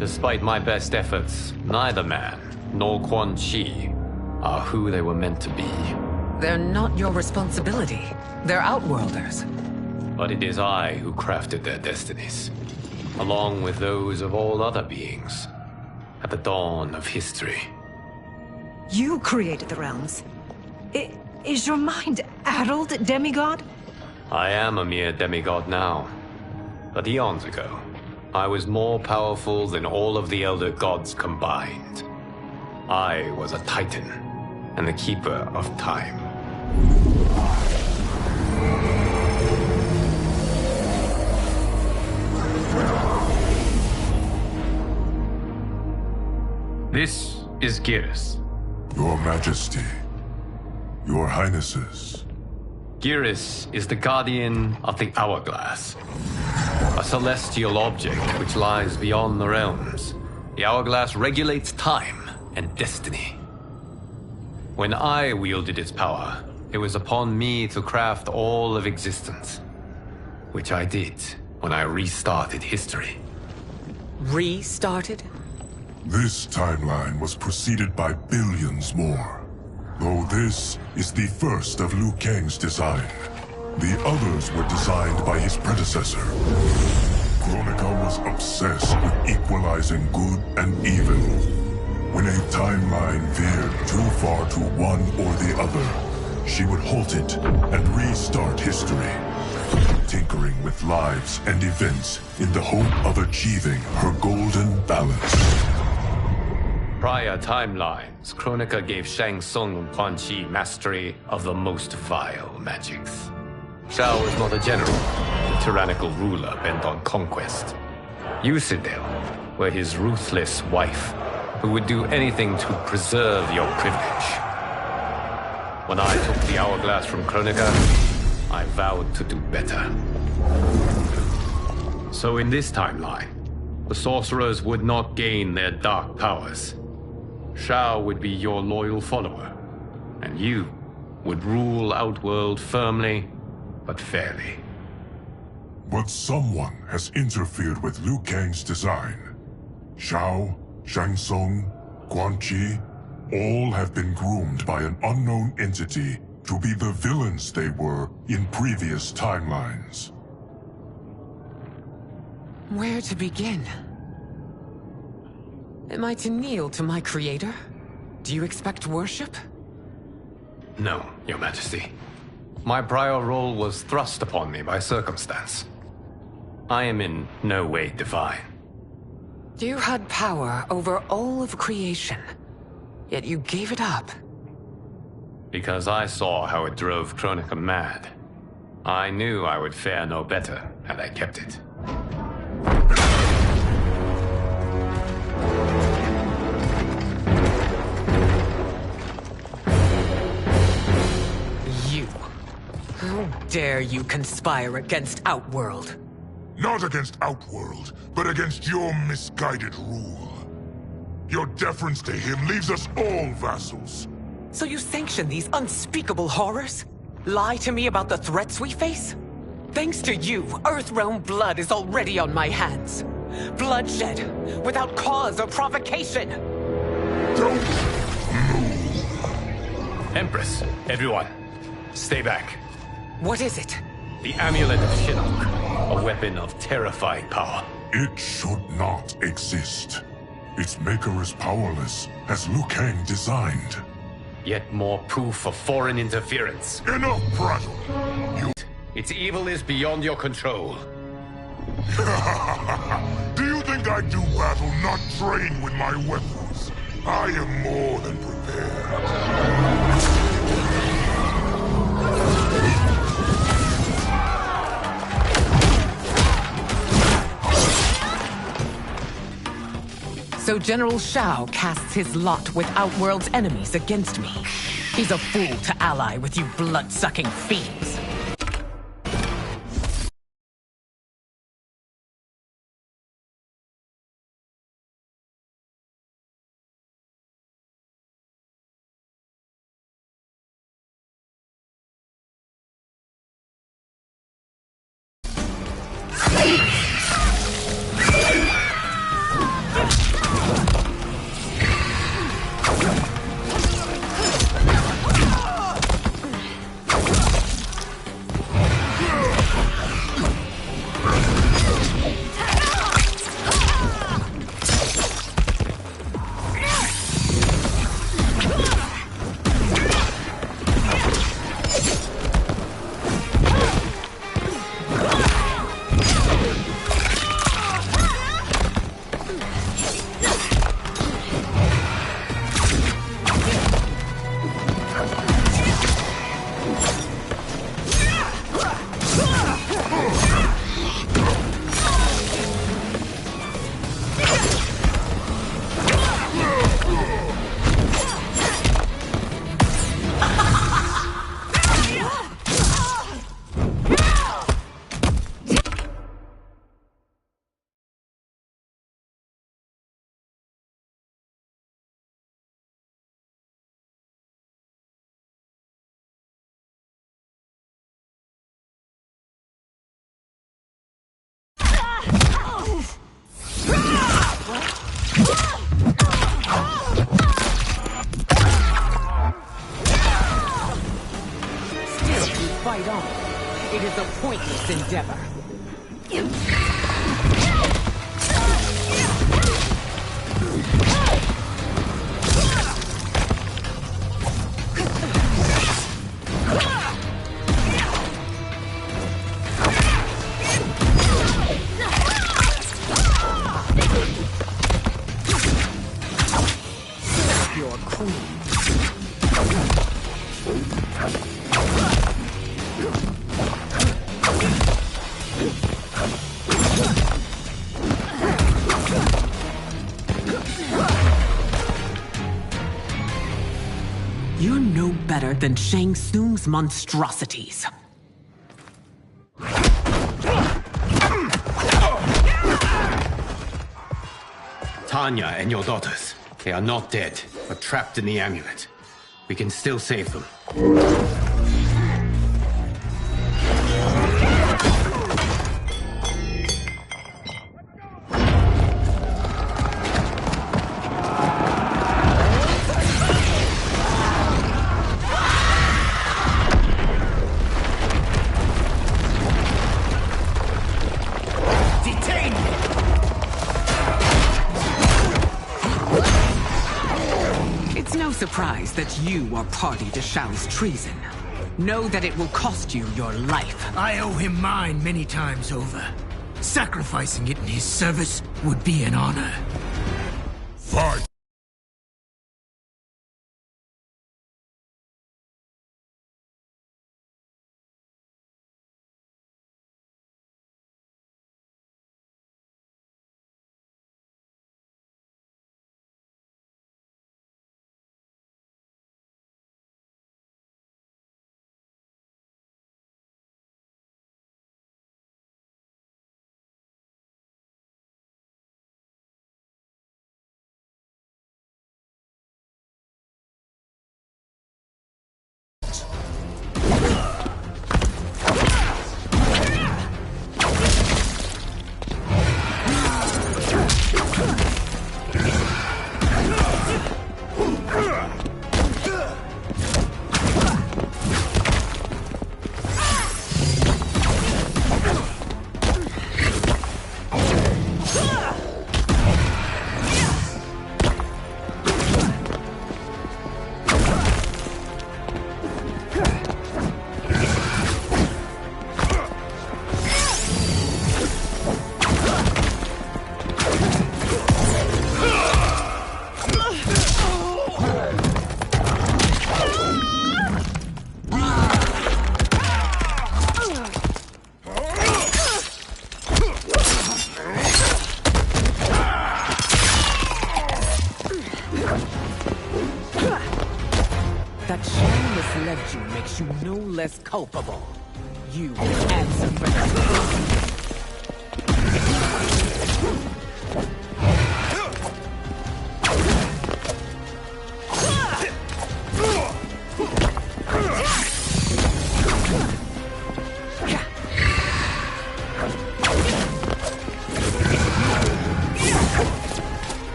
S5: Despite my best efforts, neither man nor Quan Chi are who they were meant to be.
S19: They're not your responsibility. They're Outworlders.
S5: But it is I who crafted their destinies, along with those of all other beings, at the dawn of history.
S20: You created the realms. Is your mind addled, demigod?
S5: I am a mere demigod now. But eons ago, I was more powerful than all of the Elder Gods combined. I was a Titan, and the Keeper of Time. This is Geras.
S3: Your Majesty. Your Highnesses.
S5: Geras is the guardian of the Hourglass. A celestial object which lies beyond the realms. The Hourglass regulates time and destiny. When I wielded its power, it was upon me to craft all of existence. Which I did when I restarted history.
S19: Restarted?
S3: This timeline was preceded by billions more. Though this is the first of Liu Kang's design. The others were designed by his predecessor. Kronika was obsessed with equalizing good and evil. When a timeline veered too far to one or the other, she would halt it and restart history, tinkering with lives and events in the hope of achieving her golden balance.
S5: Prior timelines, Kronika gave Shang Tsung and Quan Chi mastery of the most vile magics. Shao was not a general, a tyrannical ruler bent on conquest. Yusidel were his ruthless wife, who would do anything to preserve your privilege. When I took the hourglass from Kronika, I vowed to do better. So in this timeline, the sorcerers would not gain their dark powers. Shao would be your loyal follower, and you would rule Outworld firmly, but fairly.
S3: But someone has interfered with Liu Kang's design. Shao, Shang Tsung, Quan Chi, all have been groomed by an unknown entity to be the villains they were in previous timelines.
S19: Where to begin? Am I to kneel to my creator? Do you expect worship?
S5: No, Your Majesty. My prior role was thrust upon me by circumstance. I am in no way divine.
S19: You had power over all of creation, yet you gave it up.
S5: Because I saw how it drove Kronika mad. I knew I would fare no better had I kept it.
S19: How dare you conspire against Outworld?
S3: Not against Outworld, but against your misguided rule. Your deference to him leaves us all vassals.
S19: So you sanction these unspeakable horrors? Lie to me about the threats we face? Thanks to you, Earthrealm blood is already on my hands. Bloodshed, without cause or provocation.
S3: Don't move.
S5: Empress, everyone, stay back.
S19: What is it?
S5: The Amulet of Shinnok, a weapon of terrifying power.
S3: It should not exist. Its maker is powerless, as Liu Kang designed.
S5: Yet more proof of foreign interference.
S3: Enough prattle!
S5: Its evil is beyond your control.
S3: Do you think I do battle not trained with my weapons? I am more than prepared.
S19: So General Shao casts his lot with Outworld's enemies against me. He's a fool to ally with you blood-sucking fiends. was a pointless endeavor. Your queen.
S21: You're no better than Shang Tsung's monstrosities.
S5: Tanya and your daughters, they are not dead, but trapped in the amulet. We can still save them.
S19: It's no surprise that you are party to Shao's treason. Know that it will cost you your life.
S18: I owe him mine many times over. Sacrificing it in his service would be an honor.
S3: Fight!
S19: That Shang misled you makes you no less culpable. You will answer for that.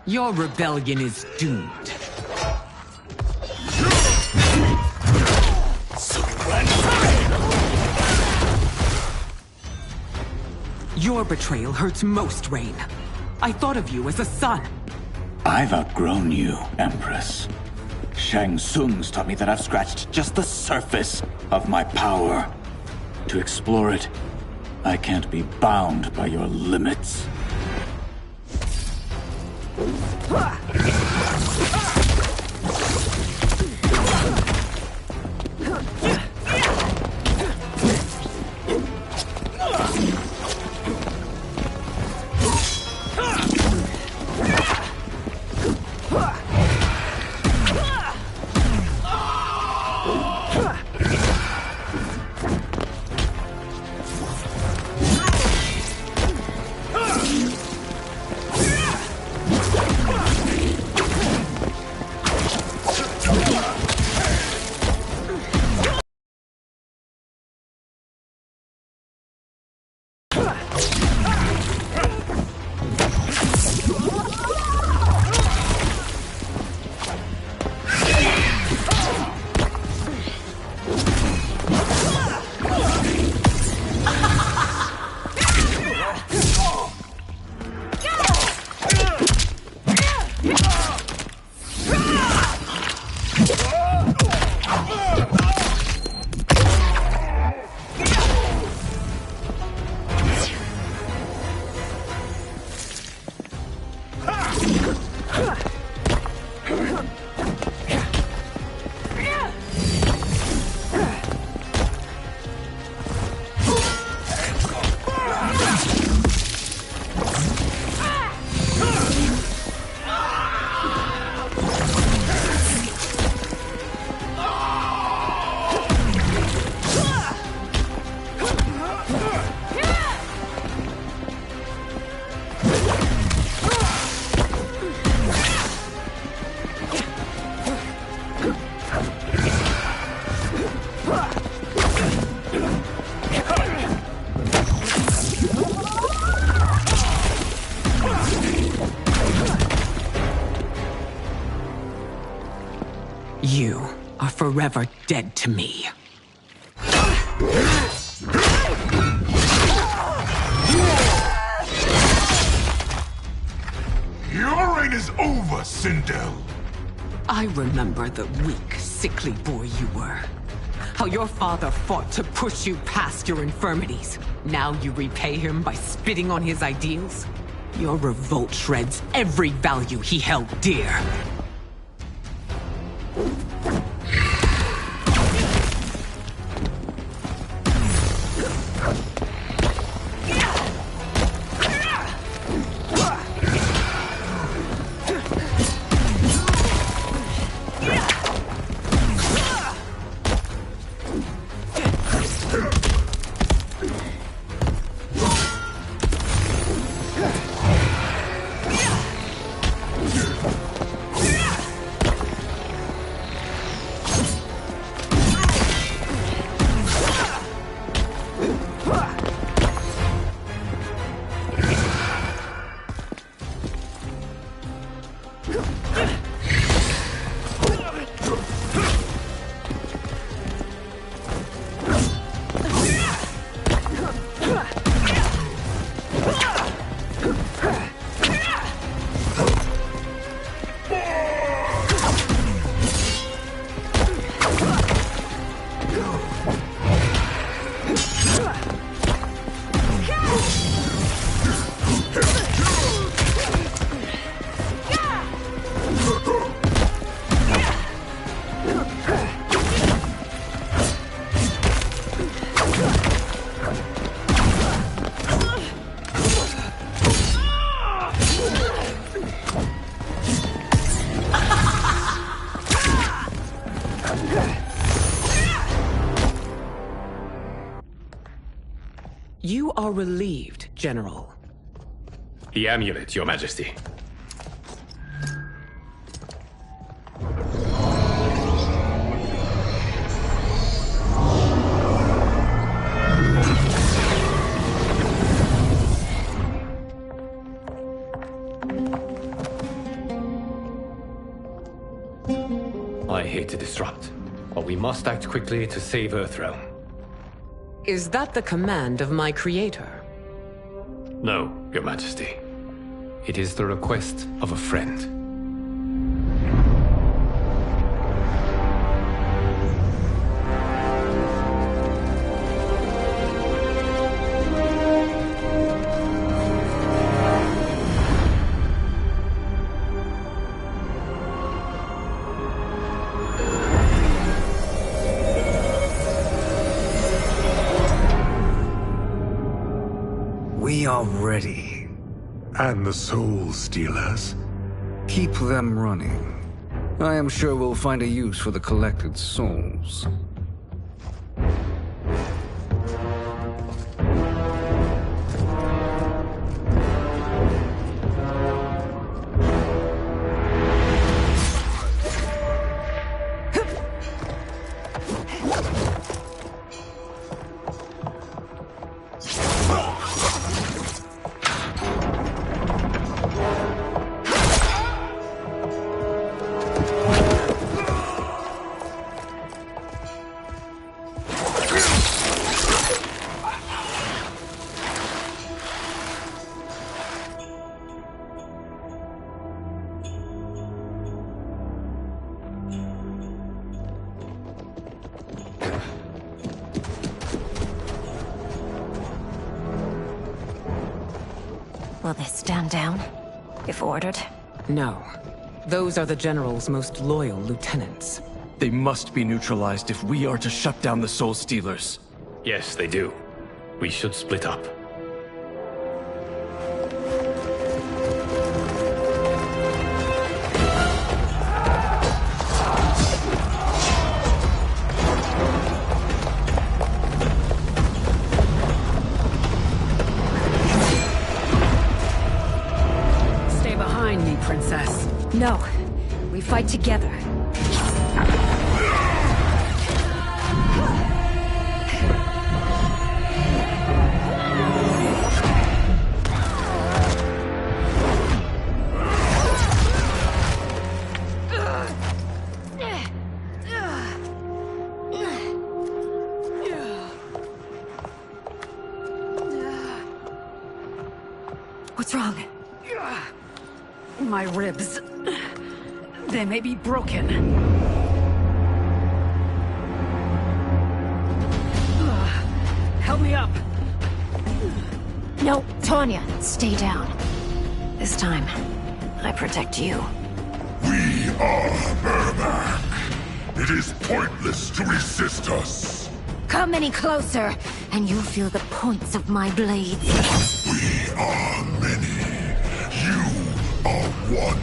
S19: Your rebellion is doomed. Your betrayal hurts most, Rain. I thought of you as a son.
S14: I've outgrown you, Empress. Shang Tsung's taught me that I've scratched just the surface of my power. To explore it, I can't be bound by your limits.
S21: You are forever dead to me.
S13: Your reign is over, Sindel.
S21: I remember the weak, sickly boy you were. How your father fought to push you past your infirmities. Now you repay him by spitting on his ideals? Your revolt shreds every value he held dear. You are relieved, General.
S6: The amulet, Your Majesty. I hate to disrupt, but we must act quickly to save Earthrealm.
S21: Is that the command of my creator?
S6: No, Your Majesty. It is the request of a friend.
S15: We are ready.
S13: And the Soul Stealers?
S15: Keep them running. I am sure we'll find a use for the collected souls.
S20: Will they stand down, if ordered?
S21: No. Those are the General's most loyal lieutenants.
S9: They must be neutralized if we are to shut down the Soul Stealers.
S6: Yes, they do. We should split up.
S20: No. We fight together. What's wrong?
S2: My ribs. They may be broken. Help me up.
S20: No, Tanya, stay down. This time, I protect you.
S3: We are Ermac. It is pointless to resist us.
S20: Come any closer, and you'll feel the points of my blades.
S3: We are many. You are one.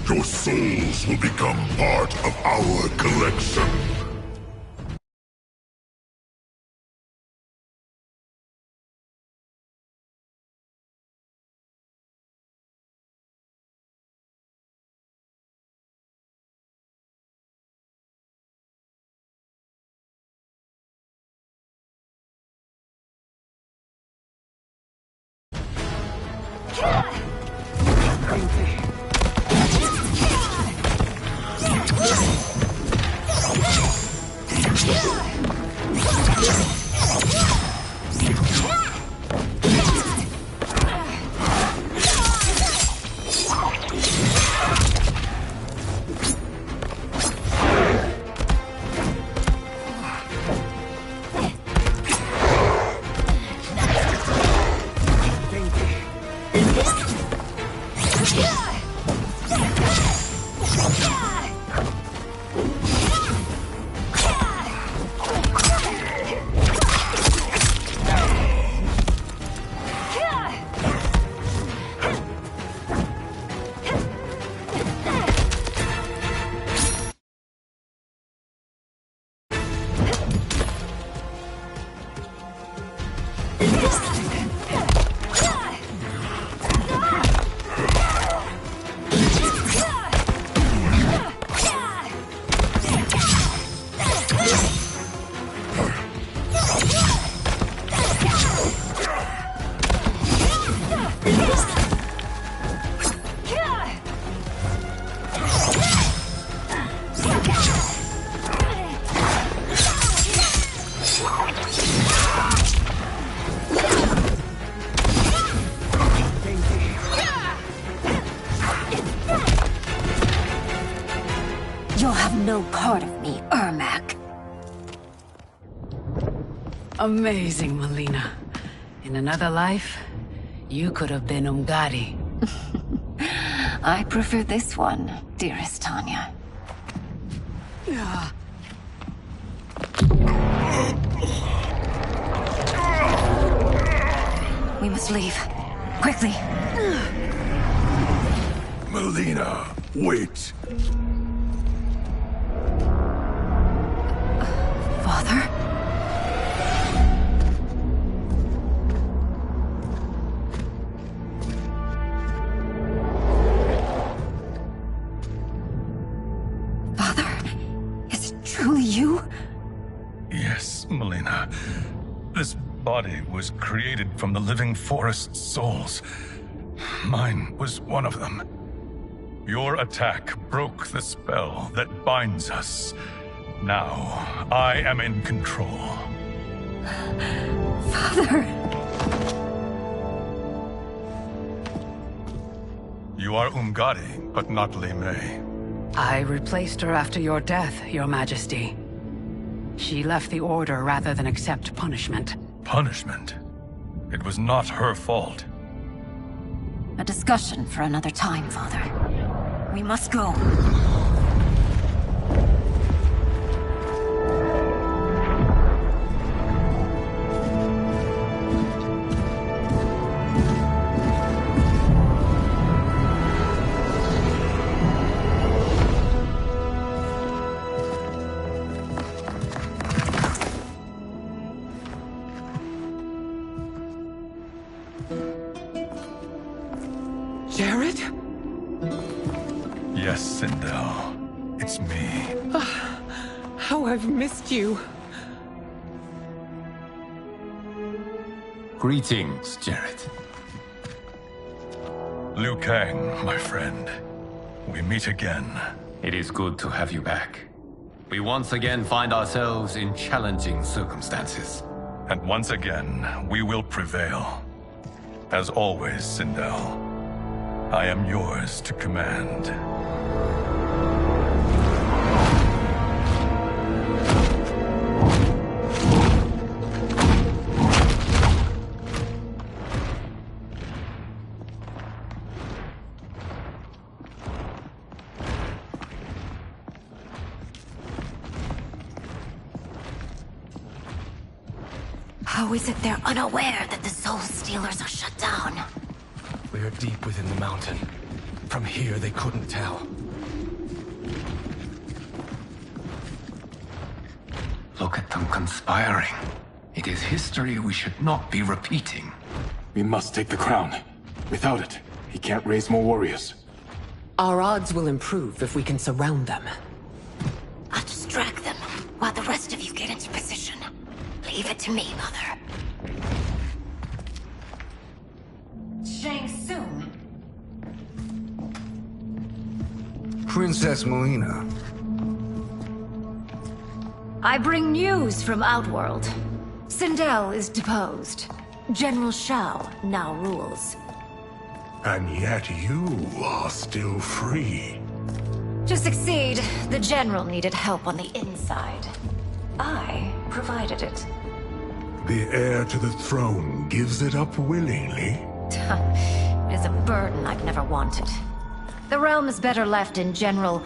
S3: Your souls will become part of our collection.
S20: You'll have no part of me, Ermac.
S2: Amazing, Melina. In another life, you could have been Umgadi.
S20: I prefer this one, dearest Tanya. We must leave. Quickly.
S3: Melina, wait.
S20: Father? Father? Is it truly you?
S4: Yes, Melina. This body was created from the living forest's souls. Mine was one of them. Your attack broke the spell that binds us. Now, I am in control.
S20: Father!
S4: You are Umgadi, but not Li Mei.
S2: I replaced her after your death, Your Majesty. She left the Order rather than accept punishment.
S4: Punishment? It was not her fault.
S20: A discussion for another time, Father. We must go.
S19: Jared?
S4: Yes, Sindel. It's me.
S21: How I've missed you.
S5: Greetings, Jared.
S4: Liu Kang, my friend. We meet again.
S5: It is good to have you back. We once again find ourselves in challenging circumstances.
S4: And once again, we will prevail. As always, Sindel, I am yours to command.
S17: How is it they're unaware that the Soul Stealers are shut down?
S9: We are deep within the mountain. From here, they couldn't tell.
S5: Look at them conspiring. It is history we should not be repeating.
S9: We must take the crown. Without it, he can't raise more warriors.
S21: Our odds will improve if we can surround them.
S17: I'll distract them while the rest of you get into position. Leave it to me, Mother. Shang Tsung.
S15: Princess Melina.
S7: I bring news from Outworld. Sindel is deposed. General Shao now rules.
S13: And yet you are still free.
S7: To succeed, the General needed help on the inside. I provided it.
S13: The heir to the throne gives it up willingly.
S7: It is a burden I've never wanted. The realm is better left in General...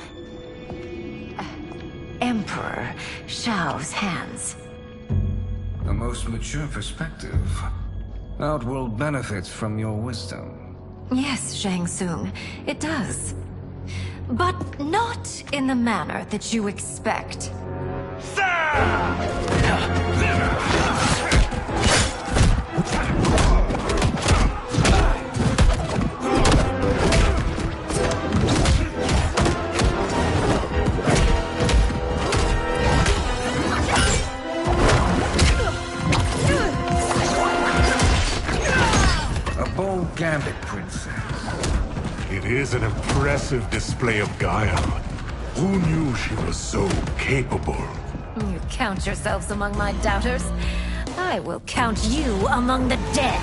S7: Emperor Shao's hands.
S15: A most mature perspective. Outworld benefits from your wisdom.
S7: Yes, Shang Tsung, it does. But not in the manner that you expect.
S15: A bold gambit, Princess.
S13: It is an impressive display of guile. Who knew she was so capable?
S7: You count yourselves among my doubters. I will count you among the dead.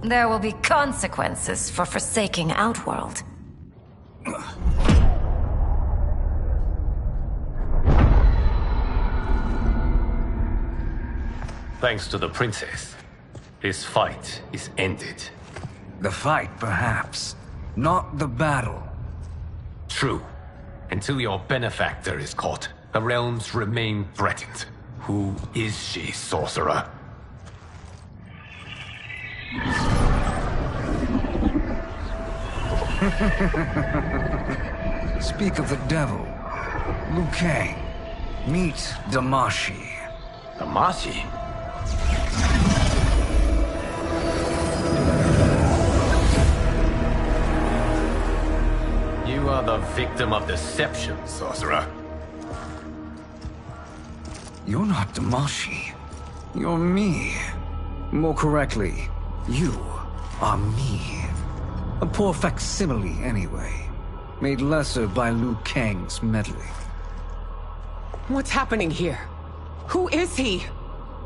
S7: There will be consequences for forsaking Outworld.
S6: Thanks to the princess, this fight is ended.
S15: The fight, perhaps. Not the battle.
S6: True. Until your benefactor is caught, the realms remain threatened. Who is she, sorcerer?
S15: Speak of the devil. Liu Kang. Meet Damashi.
S6: Damashi? You are the victim of deception, sorcerer.
S15: You're not Damashi. You're me. More correctly, you are me. A poor facsimile, anyway. Made lesser by Liu Kang's meddling.
S21: What's happening here? Who is he?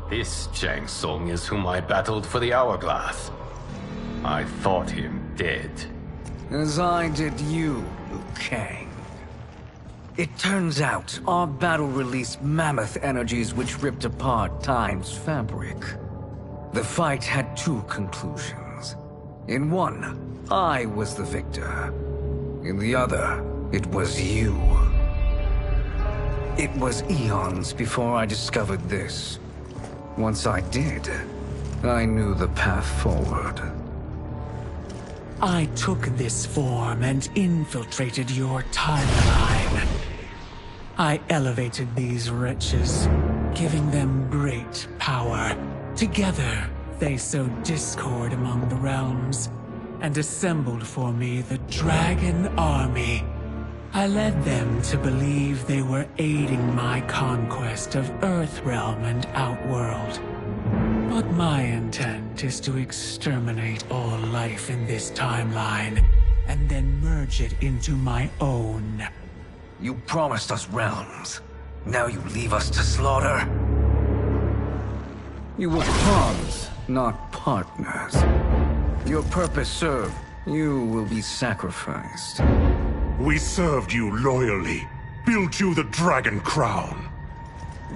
S6: This Shang Tsung is whom I battled for the Hourglass. I thought him dead.
S15: As I did you, Liu Kang. It turns out our battle released mammoth energies which ripped apart time's fabric. The fight had two conclusions. In one, I was the victor. In the other, it was you. It was eons before I discovered this. Once I did, I knew the path forward.
S1: I took this form and infiltrated your timeline. I elevated these wretches, giving them great power. Together, they sowed discord among the realms, and assembled for me the Dragon Army. I led them to believe they were aiding my conquest of Earthrealm and Outworld. But my intent is to exterminate all life in this timeline, and then merge it into my own.
S15: You promised us realms. Now you leave us to slaughter? You were pawns, not partners. Your purpose served. You will be sacrificed.
S13: We served you loyally. Built you the Dragon Crown.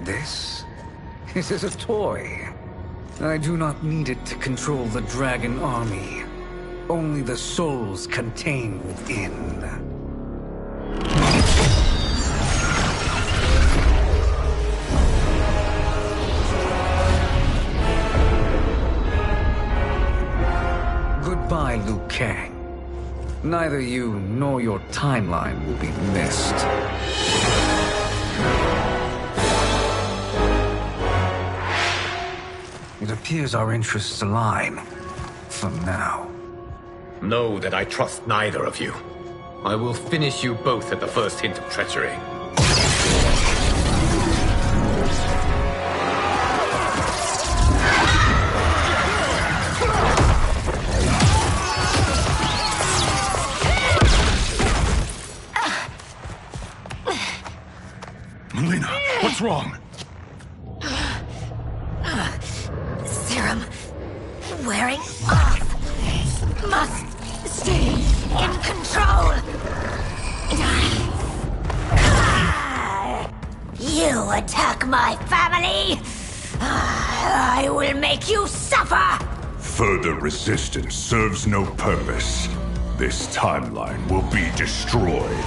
S15: This is a toy. I do not need it to control the Dragon Army. Only the souls contained within. Goodbye, Liu Kang. Neither you nor your timeline will be missed. It appears our interests align. For now.
S6: Know that I trust neither of you. I will finish you both at the first hint of treachery.
S4: Melina, what's wrong?
S7: Serum wearing off. Must stay in control. You attack my family. I will make you suffer.
S8: Further resistance serves no purpose. This timeline will be destroyed.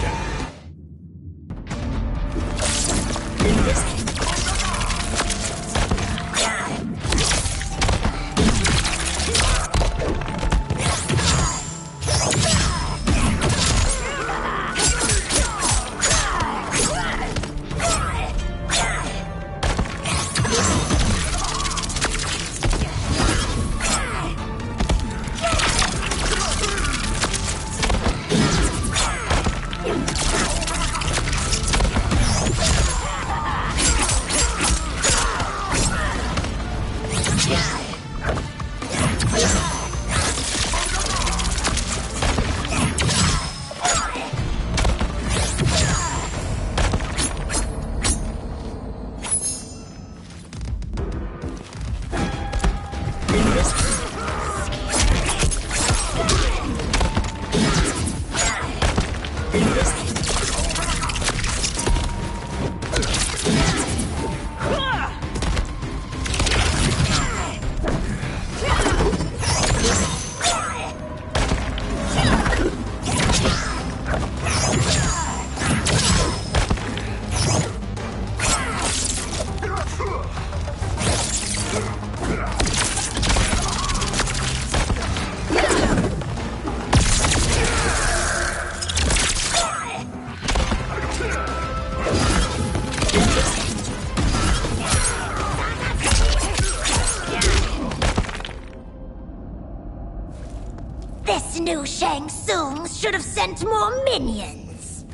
S10: knew Shang Tsung should have sent more minions.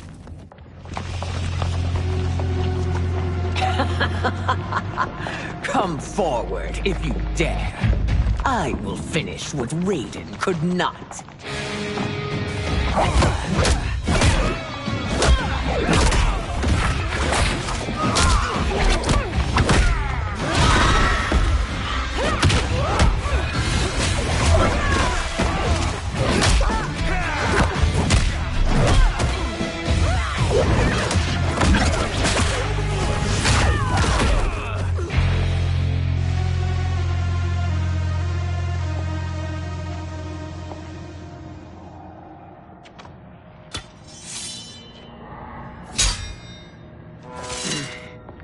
S21: Come forward if you dare. I will finish what Raiden could not.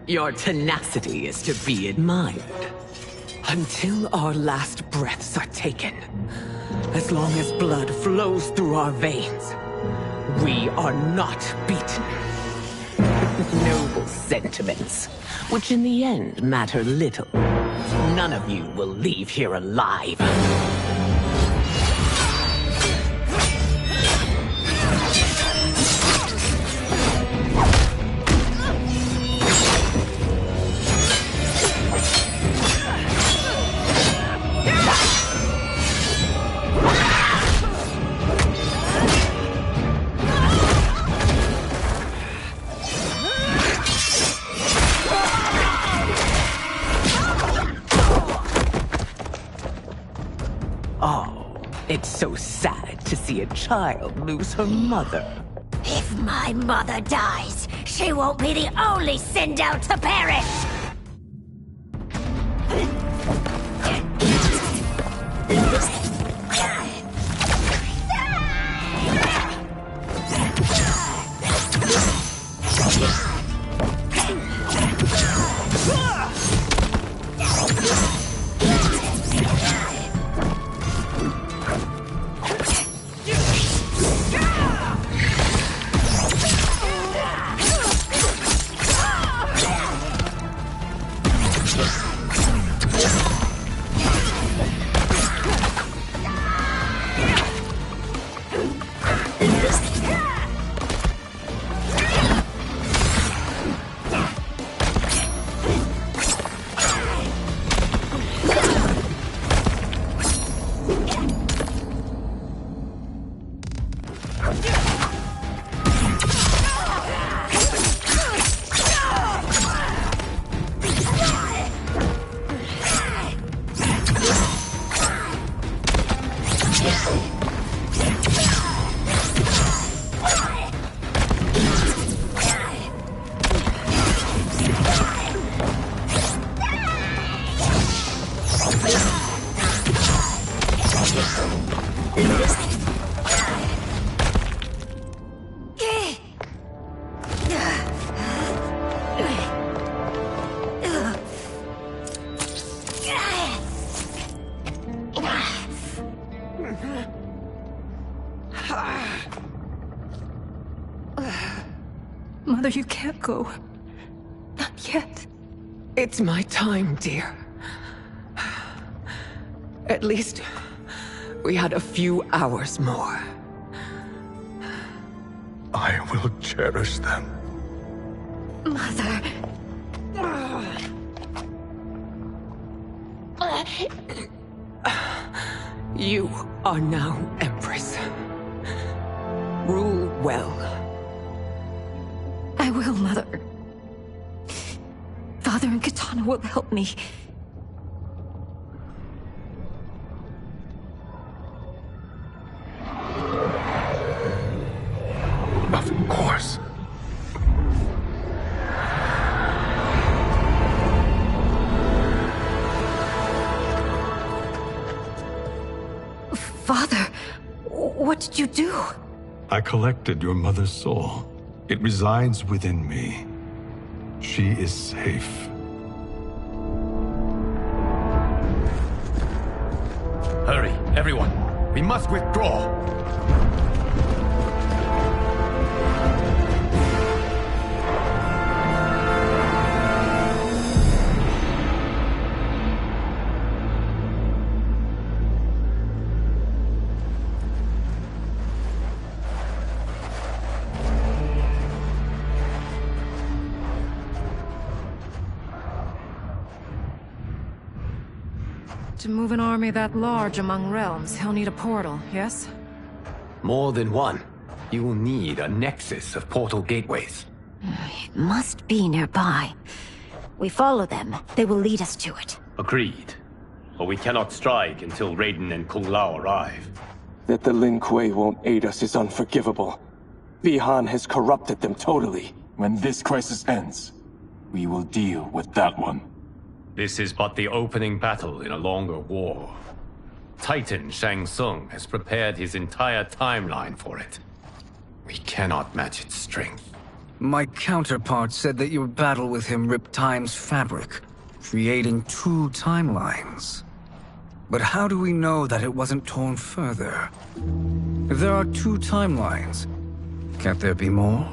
S21: Your tenacity is to be admired. Until our last breaths are taken, as long as blood flows through our veins, we are not beaten. Noble sentiments, which in the end matter little. None of you will leave here alive. It's so sad to see a child lose her mother.
S10: If my mother dies, she won't be the only Sindel to perish!
S20: Mother, you can't go. Not yet.
S21: It's my time, dear. At least, we had a few hours more.
S4: I will cherish them.
S10: Mother...
S21: You are now Empress. Rule well.
S20: I will, Mother. Father and Katana will help me.
S4: Of course.
S20: Father, what did you do?
S13: I collected your mother's soul. It resides within me. She is safe.
S5: Hurry, everyone. We must withdraw.
S20: To move an army that large among realms, he'll need a portal, yes?
S6: More than one. You will need a nexus of portal gateways.
S10: It must be nearby. We follow them, they will lead us to it.
S6: Agreed. But we cannot strike until Raiden and Kung Lao arrive.
S16: That the Lin Kuei won't aid us is unforgivable. Bi-Han has corrupted them totally.
S9: When this crisis ends, we will deal with that one.
S6: This is but the opening battle in a longer war. Titan Shang Tsung has prepared his entire timeline for it. We cannot match its strength.
S15: My counterpart said that your battle with him ripped time's fabric, creating 2 timelines. But how do we know that it wasn't torn further? If there are 2 timelines, can't there be more?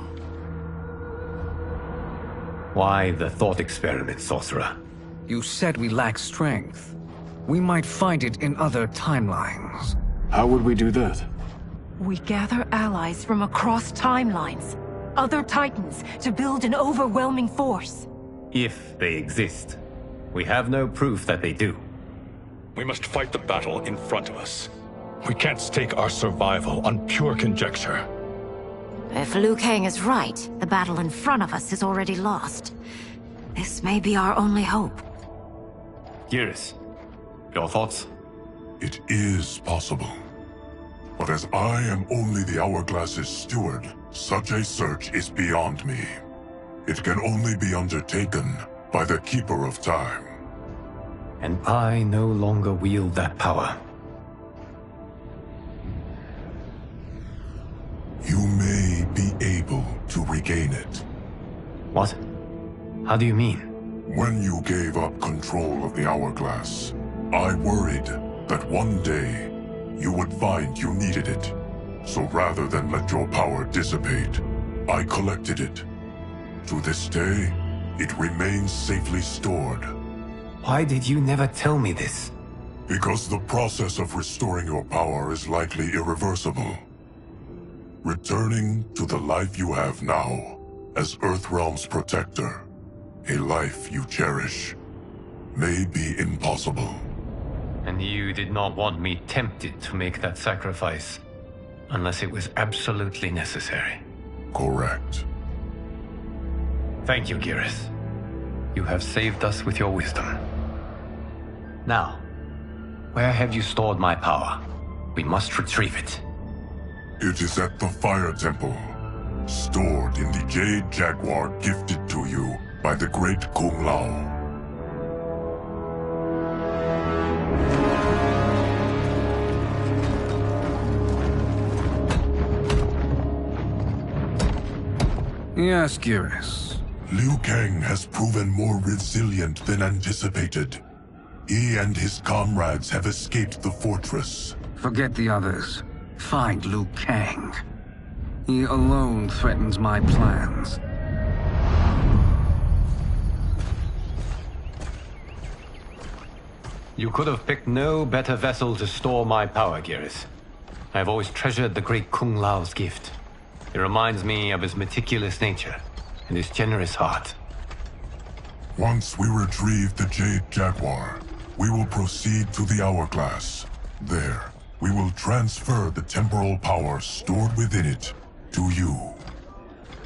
S6: Why the thought experiment, Sorcerer?
S15: You said we lack strength. We might find it in other timelines.
S9: How would we do that?
S20: We gather allies from across timelines, other titans, to build an overwhelming force.
S6: If they exist. We have no proof that they do.
S4: We must fight the battle in front of us. We can't stake our survival on pure conjecture.
S10: If Liu Kang is right, the battle in front of us is already lost. This may be our only hope.
S6: Geras, your thoughts?
S3: It is possible. But as I am only the Hourglass's steward, such a search is beyond me. It can only be undertaken by the Keeper of Time.
S6: And I no longer wield that power.
S3: You may be able to regain it.
S6: What? How do you mean?
S3: When you gave up control of the Hourglass, I worried that one day you would find you needed it. So rather than let your power dissipate, I collected it. To this day, it remains safely stored.
S6: Why did you never tell me this?
S3: Because the process of restoring your power is likely irreversible. Returning to the life you have now, as Earthrealm's protector, a life you cherish, may be impossible.
S6: And you did not want me tempted to make that sacrifice, unless it was absolutely necessary.
S3: Correct.
S6: Thank you, Geras. You have saved us with your wisdom. Now, where have you stored my power? We must retrieve it.
S3: It is at the Fire Temple, stored in the Jade Jaguar gifted to you by the great Kung Lao.
S15: Yes, Geras.
S3: Liu Kang has proven more resilient than anticipated. He and his comrades have escaped the fortress.
S15: Forget the others. Find Liu Kang. He alone threatens my plans.
S6: You could have picked no better vessel to store my power, Geras. I have always treasured the great Kung Lao's gift. It reminds me of his meticulous nature and his generous heart.
S3: Once we retrieve the Jade Jaguar, we will proceed to the Hourglass. There, we will transfer the temporal power stored within it to you.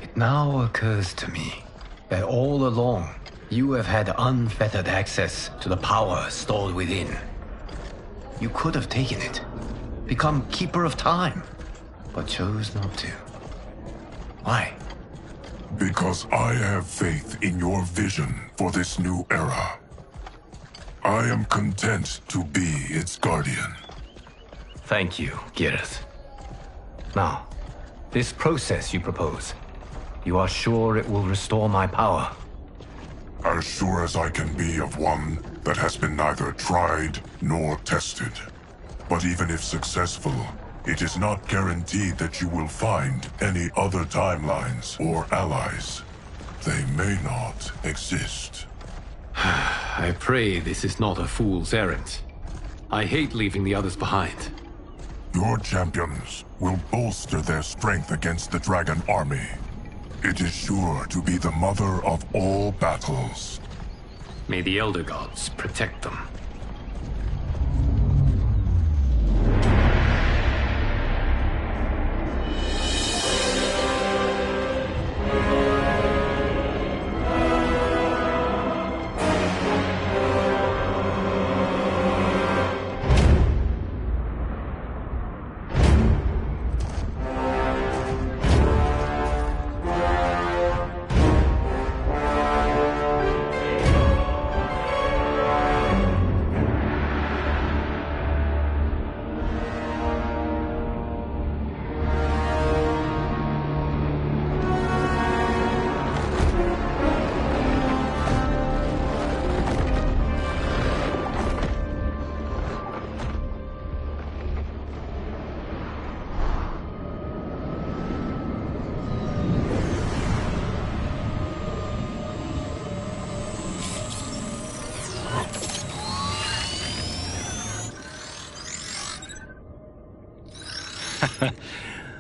S6: It now occurs to me that all along, you have had unfettered access to the power stored within. You could have taken it, become Keeper of Time, but chose not to. Why?
S3: Because I have faith in your vision for this new era. I am content to be its guardian.
S6: Thank you, Geras. Now, this process you propose, you are sure it will restore my power?
S3: As sure as I can be of one that has been neither tried nor tested. But even if successful, it is not guaranteed that you will find any other timelines or allies. They may not exist.
S6: I pray this is not a fool's errand. I hate leaving the others behind.
S3: Your champions will bolster their strength against the Dragon Army. It is sure to be the mother of all battles.
S6: May the Elder Gods protect them.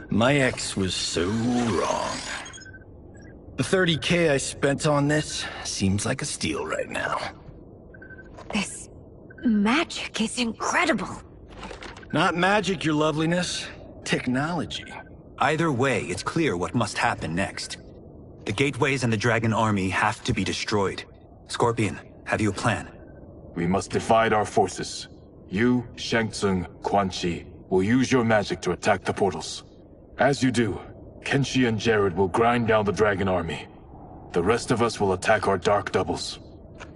S11: My ex was so wrong. The 30K I spent on this seems like a steal right now.
S10: This magic is incredible.
S11: Not magic, your loveliness. Technology.
S22: Either way, it's clear what must happen next. The gateways and the dragon army have to be destroyed. Scorpion, have you a plan?
S9: We must divide our forces. You, Shang Tsung, Quan Chi will use your magic to attack the portals. As you do, Kenshi and Jared will grind down the dragon army. The rest of us will attack our dark doubles.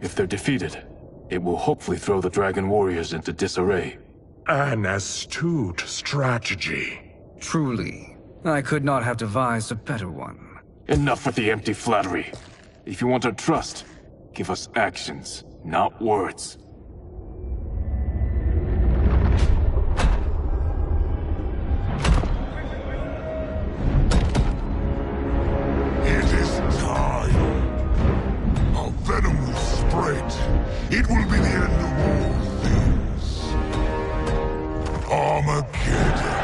S9: If they're defeated, it will hopefully throw the dragon warriors into disarray.
S13: An astute strategy.
S15: Truly, I could not have devised a better one.
S9: Enough with the empty flattery. If you want our trust, give us actions, not words.
S3: It is time. Our venom will spread. It will be the end of all things. Armageddon.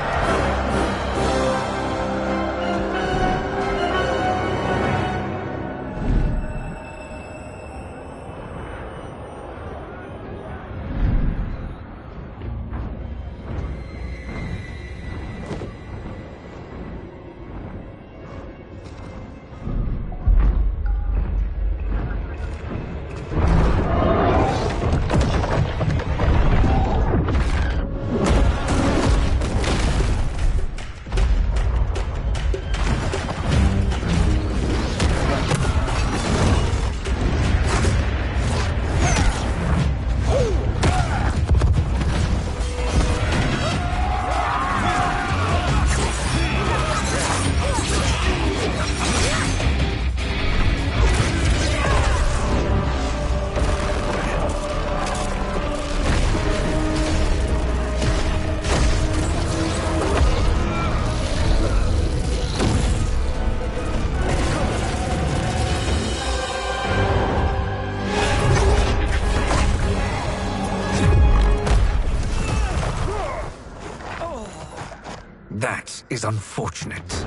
S15: That is unfortunate.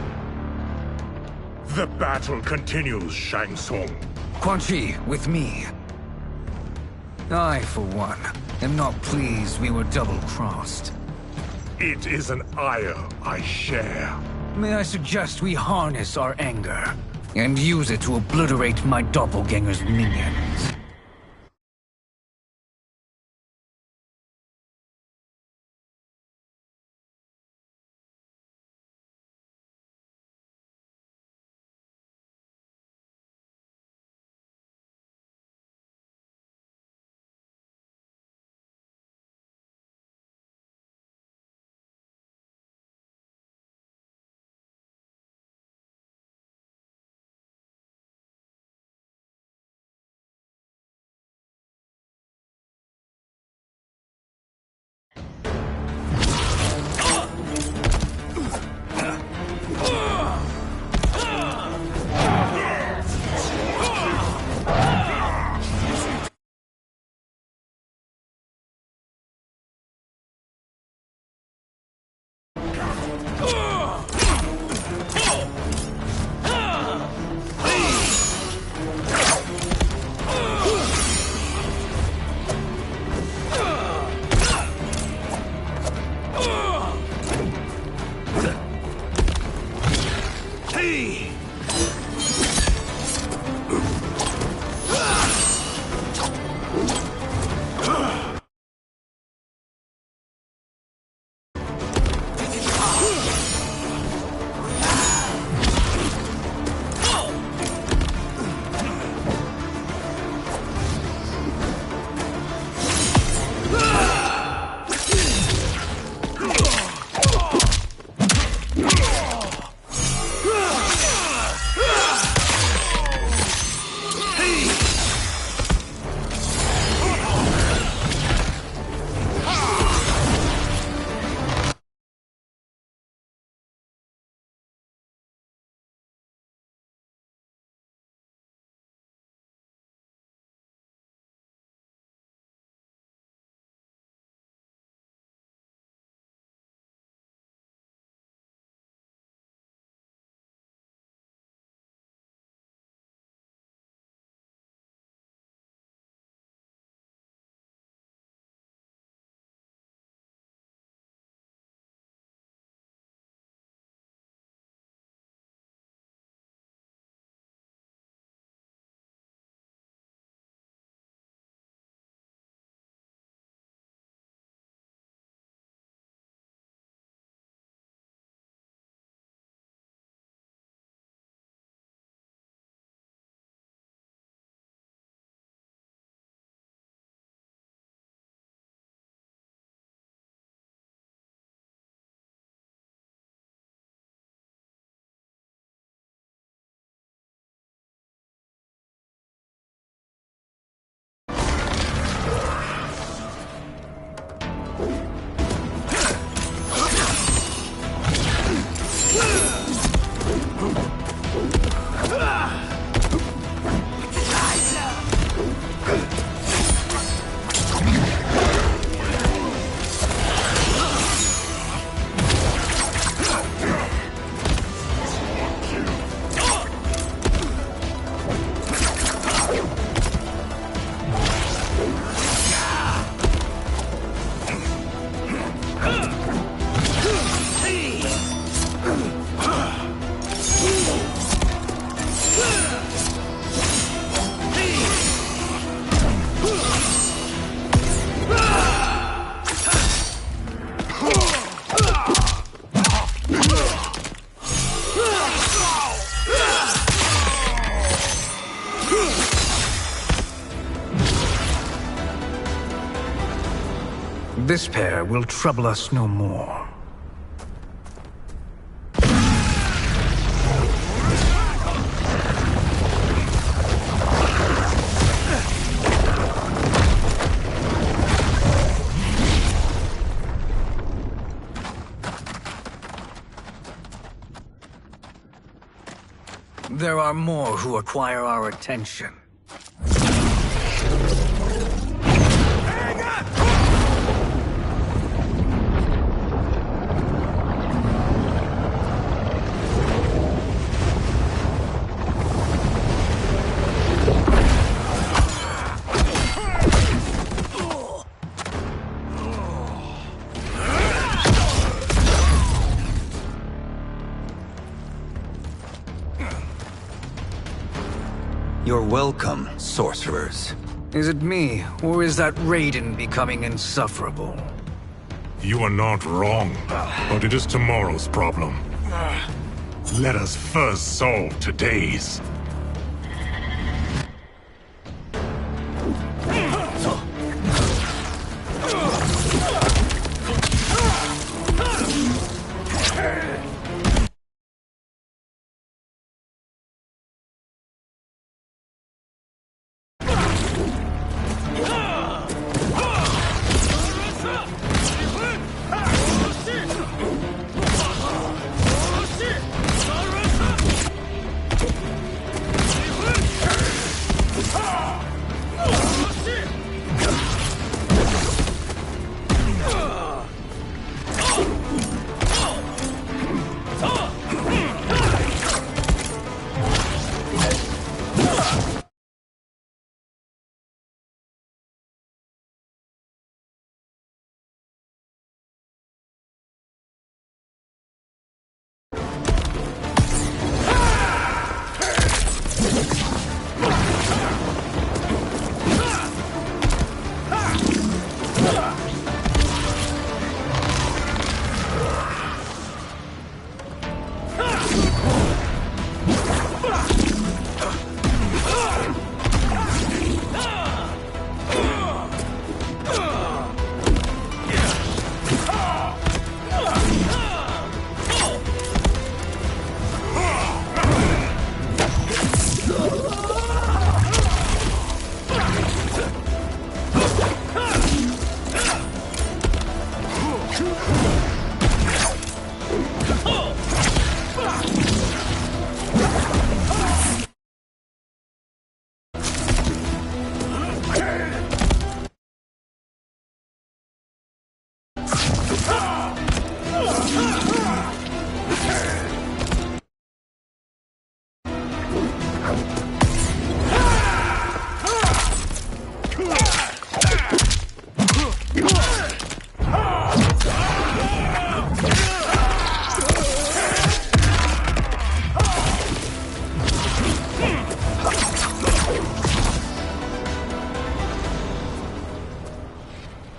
S13: The battle continues, Shang Tsung.
S15: Quan Chi, with me. I, for one, am not pleased we were double-crossed.
S13: It is an ire I share.
S15: May I suggest we harness our anger and use it to obliterate my doppelganger's minions? This pair will trouble us no more. There are more who acquire our attention.
S22: You're welcome, sorcerers.
S15: Is it me, or is that Raiden becoming insufferable?
S13: You are not wrong, but it is tomorrow's problem. Let us first solve today's.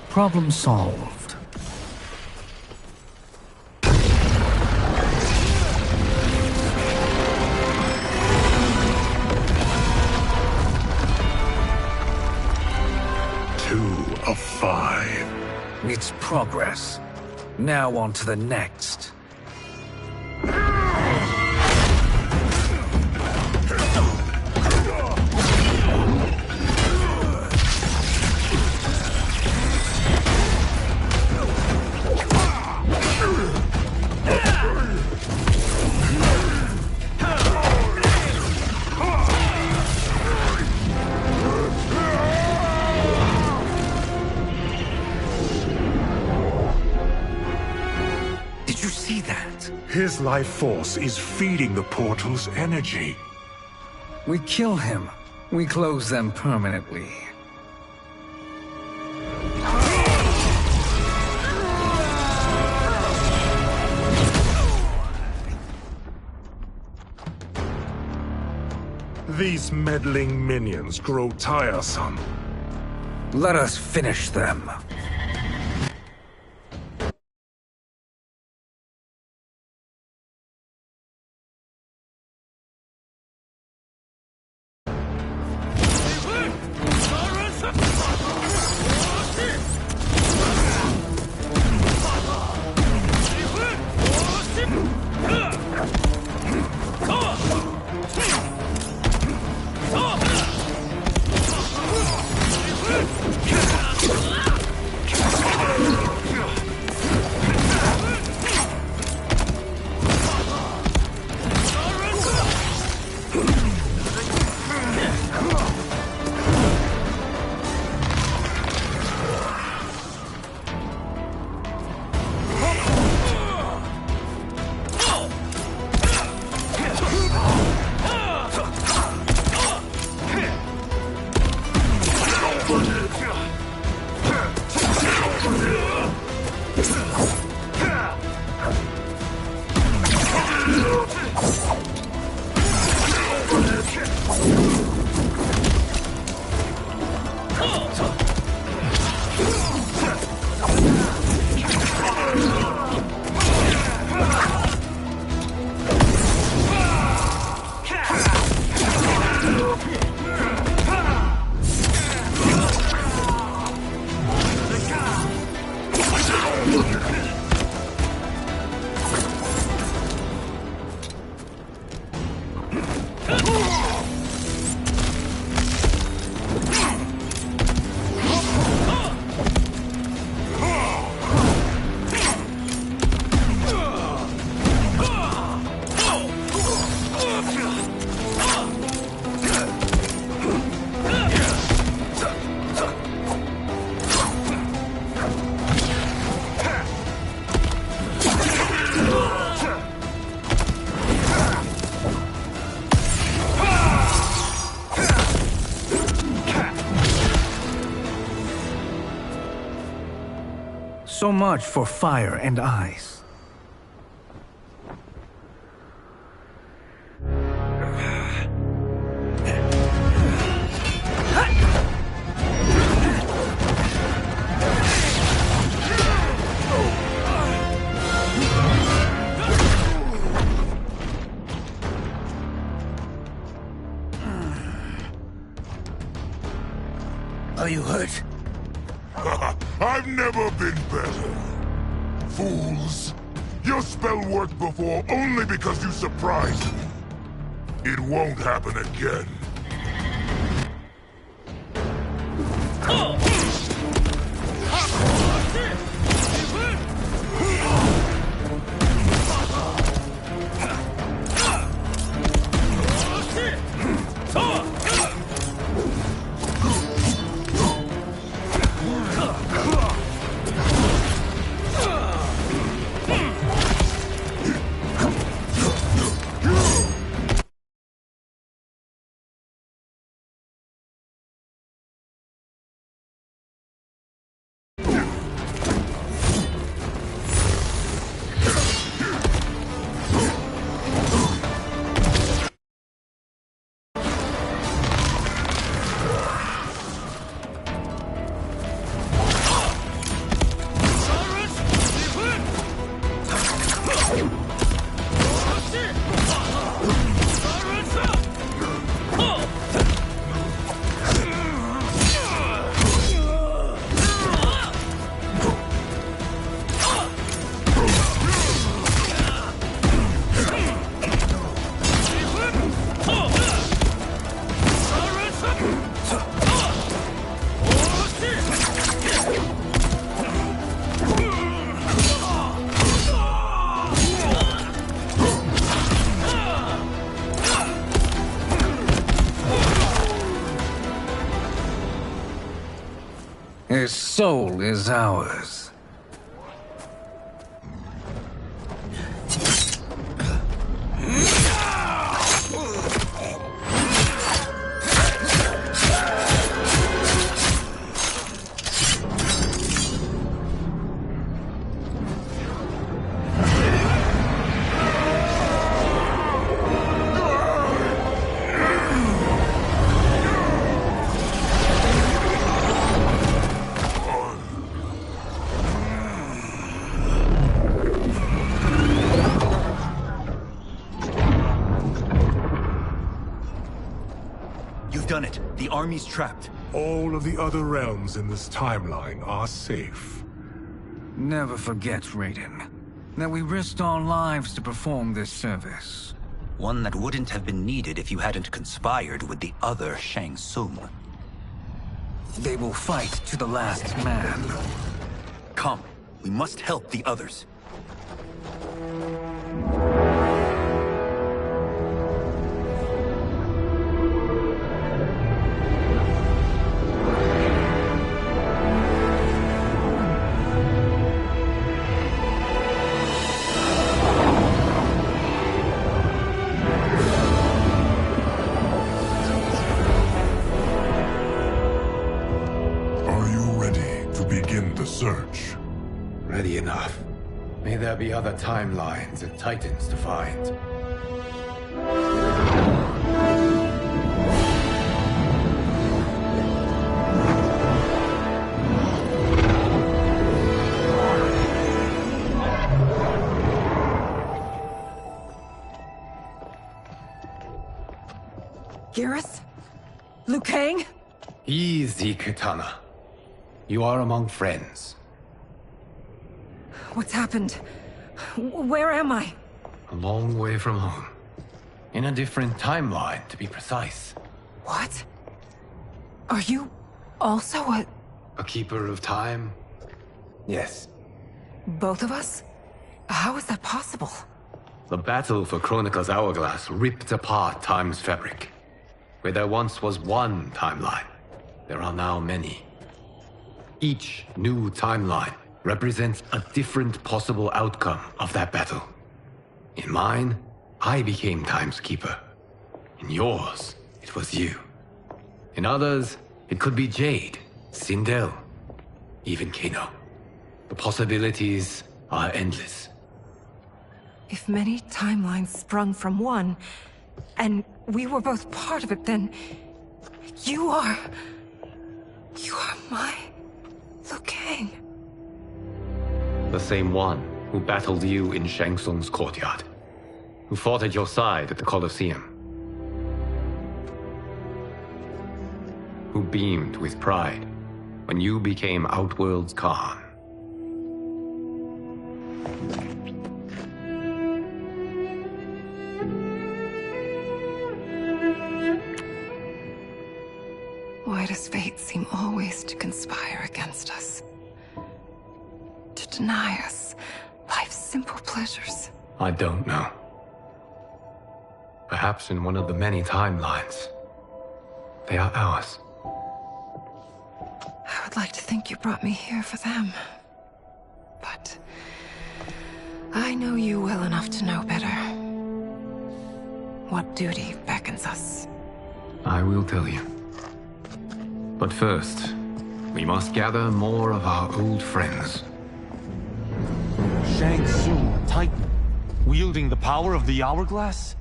S15: Problem solved.
S13: Two of 5.
S15: It's progress. Now on to the next.
S13: His life force is feeding the portal's energy.
S15: We kill him. We close them permanently.
S13: These meddling minions grow tiresome.
S15: Let us finish them. So much for fire and ice.
S11: Are you hurt?
S3: I've never been better. Fools. Your spell worked before only because you surprised me. It won't happen again.
S15: His soul is ours.
S22: Done it. The army's trapped.
S13: All of the other realms in this timeline are safe.
S15: Never forget, Raiden, that we risked our lives to perform this service.
S22: One that wouldn't have been needed if you hadn't conspired with the other Shang Tsung.
S15: They will fight to the last man.
S22: Come, we must help the others.
S3: Search.
S6: Ready enough. May there be other timelines and titans to find.
S20: Garrus? Liu Kang?
S6: Easy, Kitana. You are among friends.
S20: What's happened? Where am I?
S6: A long way from home. In a different timeline, to be precise.
S20: What? Are you also
S6: a keeper of time? Yes.
S20: Both of us? How is that possible?
S6: The battle for Chronica's Hourglass ripped apart time's fabric. Where there once was one timeline, there are now many. Each new timeline represents a different possible outcome of that battle. In mine, I became Time's Keeper. In yours, it was you. In others, it could be Jade, Sindel, even Kano.
S5: The possibilities are endless.
S20: If many timelines sprung from one, and we were both part of it, then you are my Liu Kang.
S5: The same one who battled you in Shang Tsung's courtyard, who fought at your side at the Colosseum, who beamed with pride when you became Outworld's Khan.
S20: Why does fate seem always to conspire against us? To deny us life's simple pleasures?
S5: I don't know. Perhaps in one of the many timelines, they are ours.
S20: I would like to think you brought me here for them. But I know you well enough to know better. What duty beckons us?
S5: I will tell you. But first, we must gather more of our old friends.
S12: Shang Tsung, Titan, wielding the power of the Hourglass?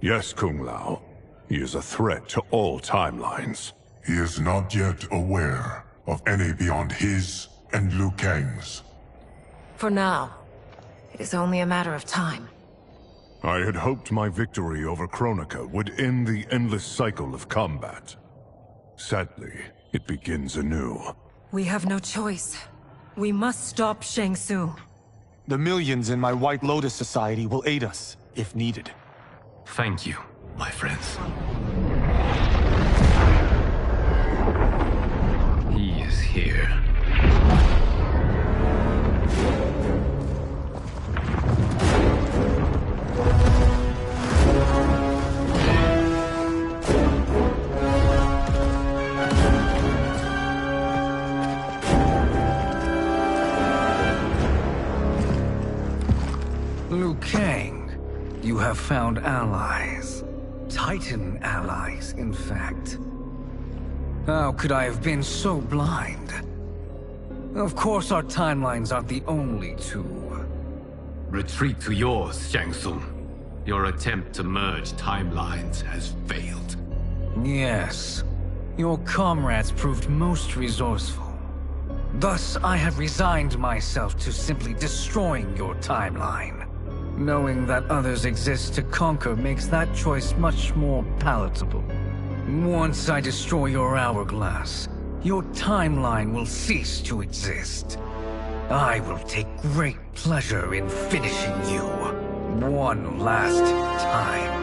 S3: Yes, Kung Lao. He is a threat to all timelines. He is not yet aware of any beyond his and Liu Kang's.
S20: For now, it is only a matter of time.
S3: I had hoped my victory over Kronika would end the endless cycle of combat. Sadly, it begins anew.
S20: We have no choice. We must stop Shang Tsung.
S12: The millions in my White Lotus Society will aid us, if needed.
S5: Thank you, my friends. He is here.
S15: Liu Kang, you have found allies. Titan allies, in fact. How could I have been so blind? Of course our timelines aren't the only two.
S5: Retreat to yours, Shang Tsung. Your attempt to merge timelines has failed.
S15: Yes. Your comrades proved most resourceful. Thus, I have resigned myself to simply destroying your timeline. Knowing that others exist to conquer makes that choice much more palatable. Once I destroy your hourglass, your timeline will cease to exist. I will take great pleasure in finishing you one last time.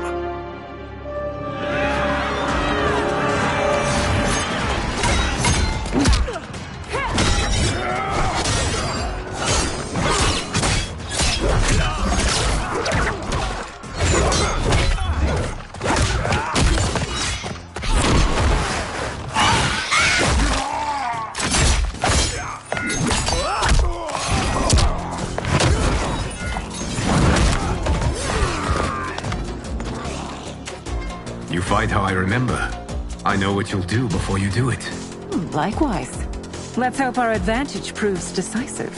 S5: You fight how I remember. I know what you'll do before you do it.
S18: Likewise. Let's hope our advantage proves decisive.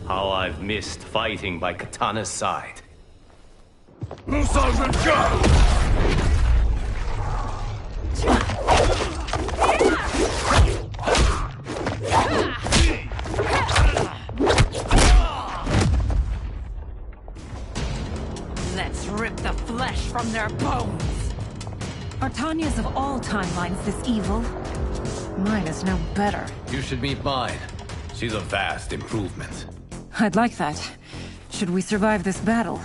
S2: How I've missed fighting by Katana's side.
S10: Let's rip the flesh from their bones. Are Tanya's of all timelines this evil? Mine is no better.
S6: You should meet mine. She's a vast improvement.
S18: I'd like that. Should we survive this battle?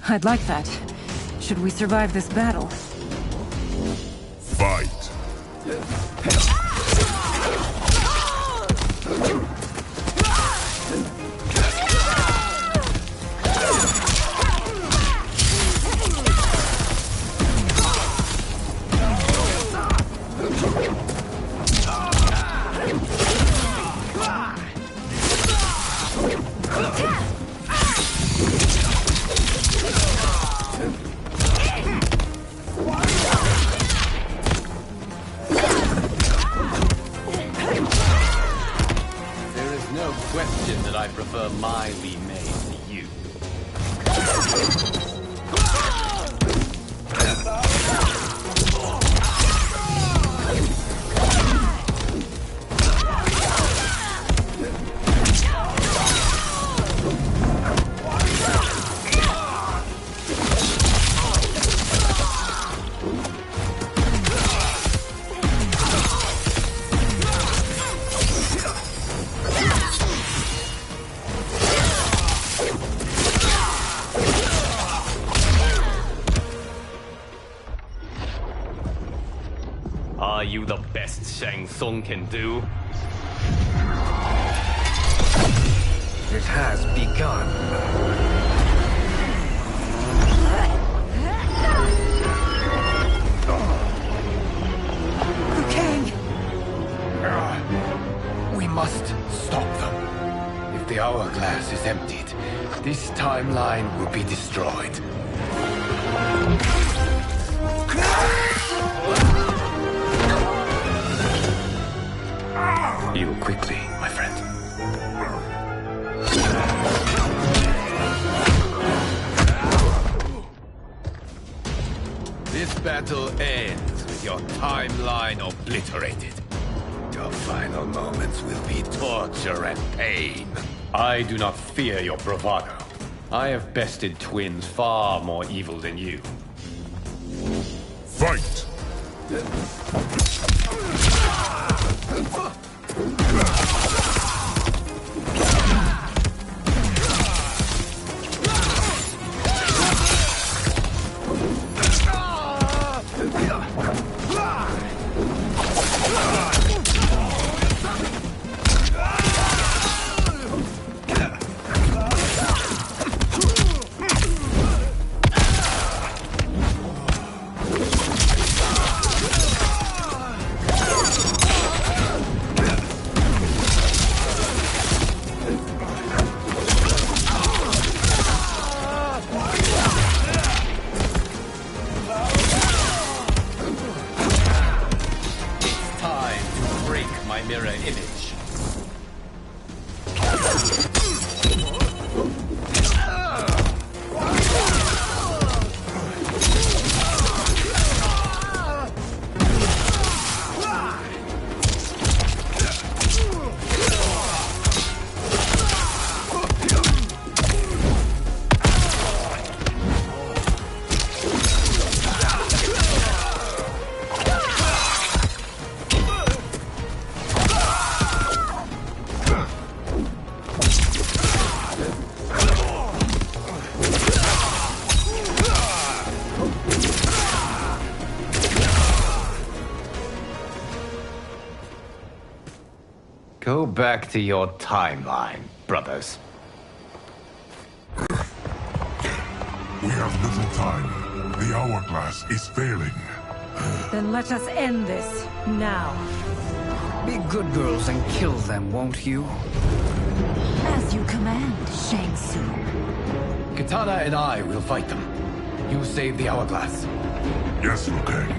S18: I'd like that. Should we survive this battle?
S3: Fight!
S6: Question that I prefer my be made to you. Are you the best Shang Tsung can do?
S15: It has begun.
S6: Liu Kang! We must stop them. If the hourglass is emptied, this timeline will be destroyed. Heal quickly, my friend. This battle ends with your timeline obliterated. Your final moments will be torture and pain. I do not fear your bravado. I have bested twins far more evil than you.
S3: Fight!
S5: image.
S6: Go back to your timeline, brothers.
S3: We have little time. The hourglass is failing.
S18: Then let us end this, now.
S15: Be good girls and kill them, won't you?
S7: As you command, Shang Tsung.
S6: Katana and I will fight them. You save the hourglass.
S3: Yes, Liu Kang.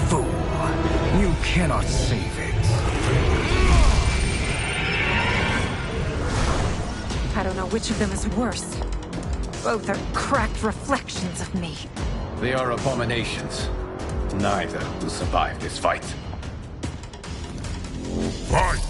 S15: Fool. You cannot save it.
S18: I don't know which of them is worse. Both are cracked reflections of me.
S6: They are abominations. Neither will survive this fight.
S3: Fight!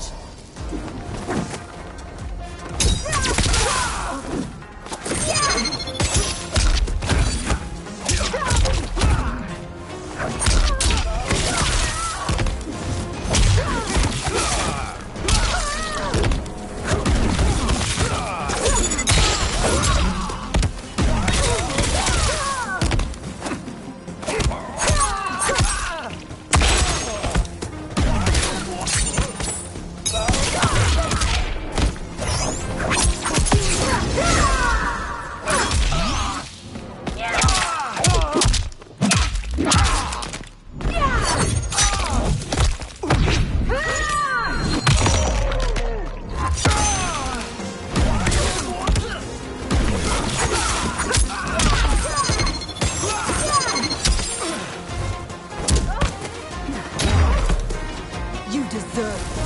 S18: You deserve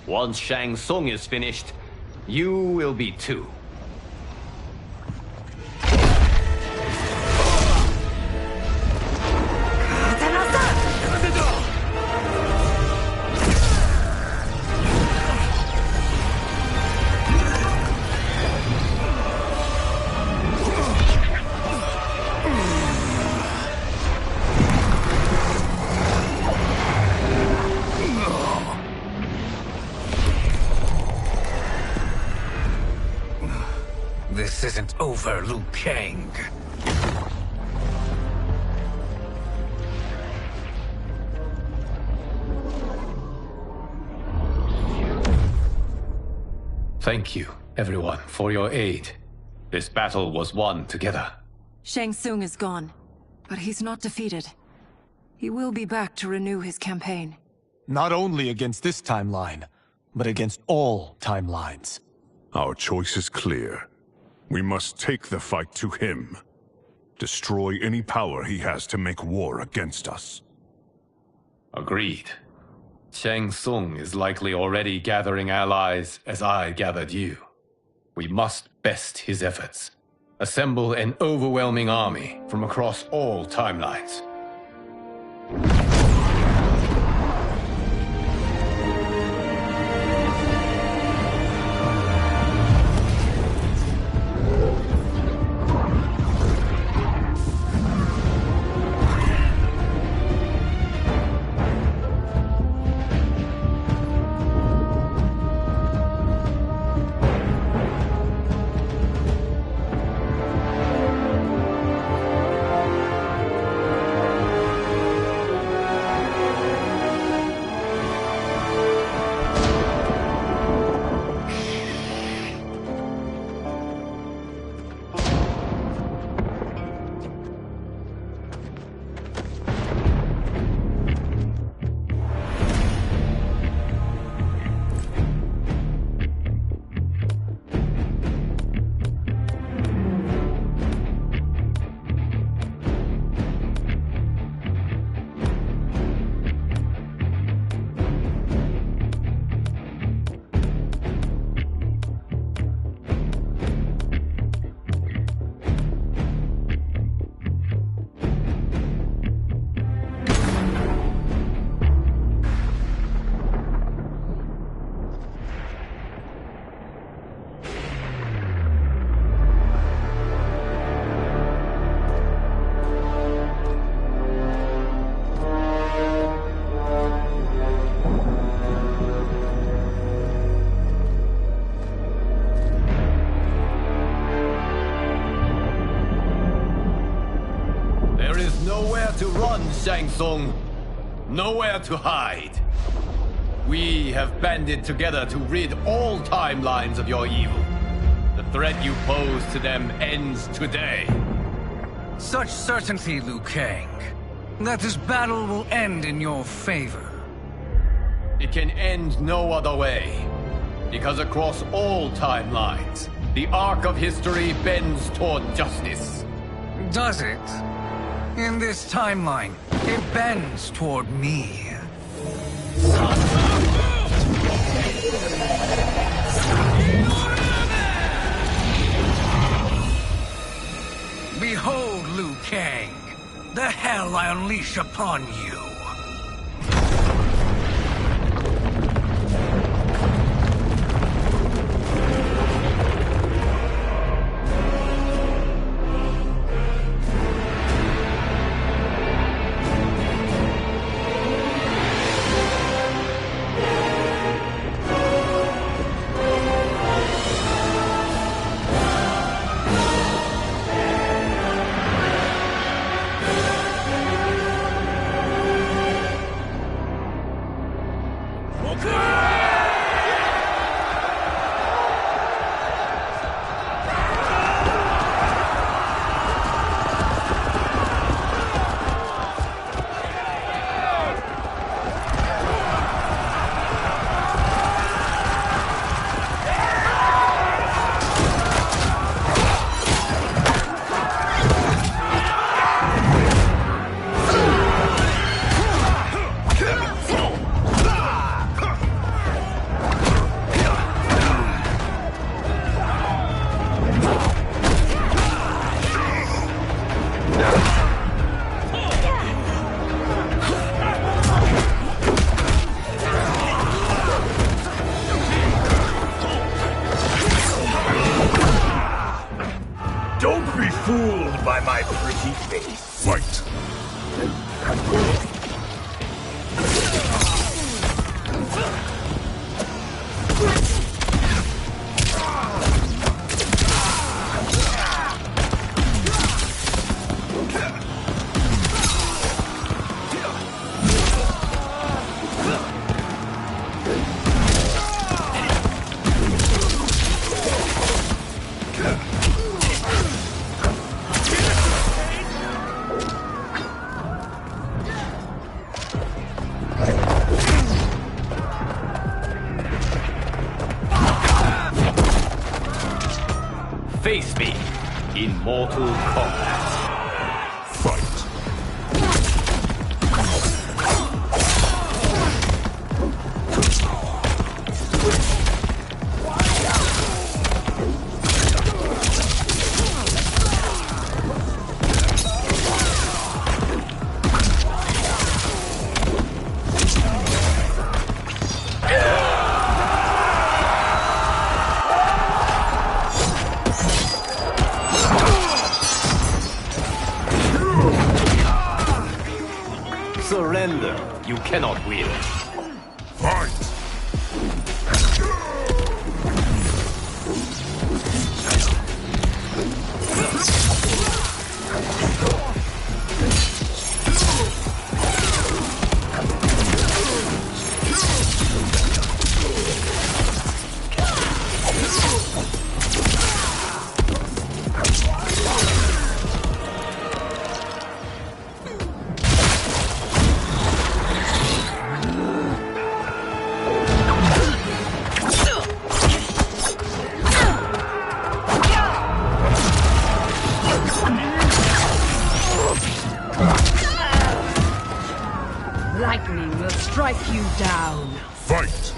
S2: Once Shang Tsung is finished, you will be too.
S15: This isn't over, Liu Kang.
S6: Thank you, everyone, for your aid. This battle was won together.
S18: Shang Tsung is gone, but he's not defeated. He will be back to renew his campaign.
S12: Not only against this timeline, but against all timelines.
S13: Our choice is clear. We must take the fight to him. Destroy any power he has to make war against us.
S6: Agreed. Shang Tsung is likely already gathering allies as I gathered you. We must best his efforts.
S5: Assemble an overwhelming army from across all timelines. To run, Shang Tsung. Nowhere to hide. We have banded together to rid all timelines of your evil. The threat you pose to them ends today.
S15: Such certainty, Liu Kang, that this battle will end in your favor.
S5: It can end no other way. Because across all timelines, the arc of history bends toward justice.
S15: Does it? In this timeline, it bends toward me. Behold, Liu Kang, the hell I unleash upon you.
S14: Fooled by my pretty face.
S3: Fight.
S2: Face me in Mortal Kombat.
S3: Fight.
S2: surrender, you cannot win.
S3: Fight!
S17: Lightning will strike you down.
S3: Fight!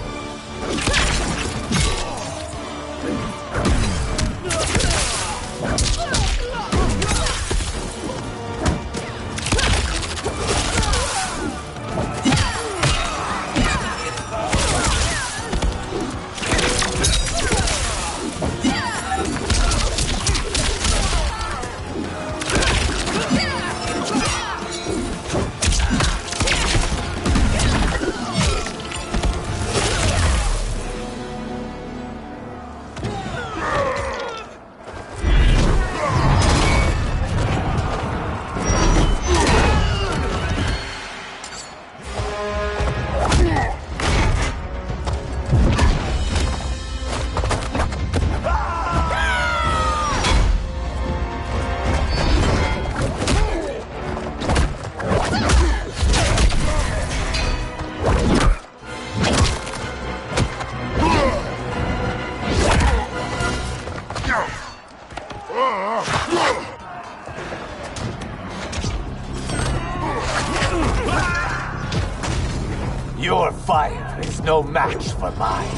S14: Your fire is no match for mine.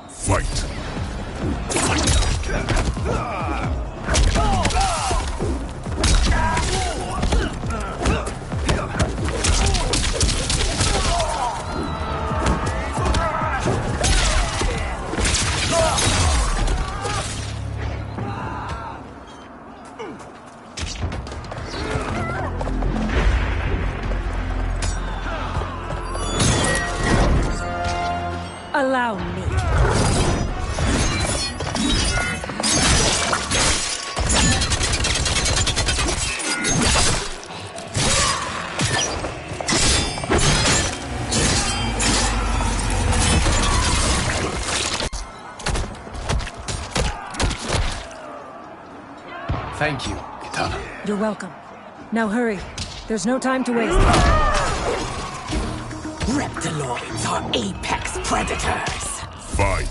S3: Fight!
S17: Allow me.
S6: Thank you, Kitana.
S18: You're welcome. Now hurry. There's no time to waste.
S21: Reptiloids are apex predators.
S3: Fight!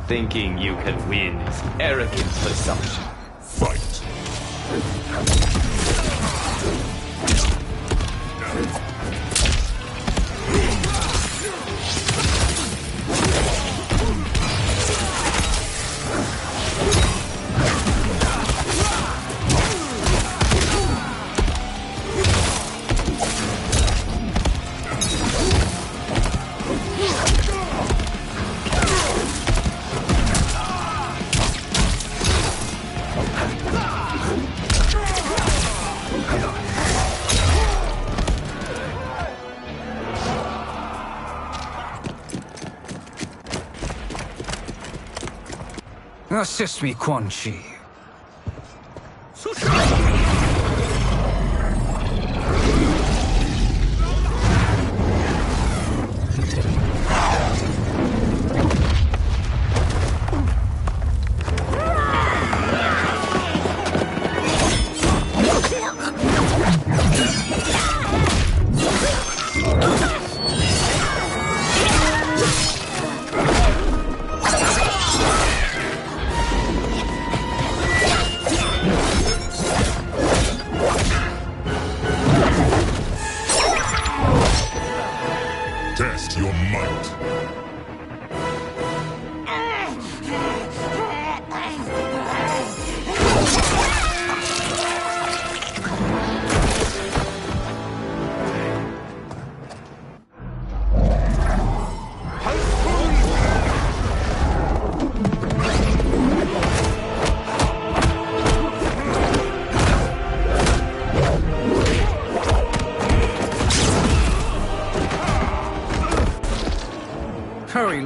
S2: Thinking you can win is arrogant presumption.
S3: Fight!
S15: Assist me, Quan Chi.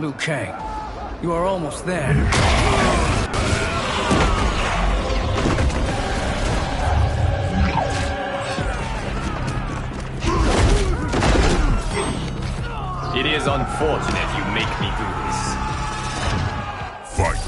S15: Liu Kang. You are almost there.
S2: It is unfortunate you make me do this.
S3: Fight.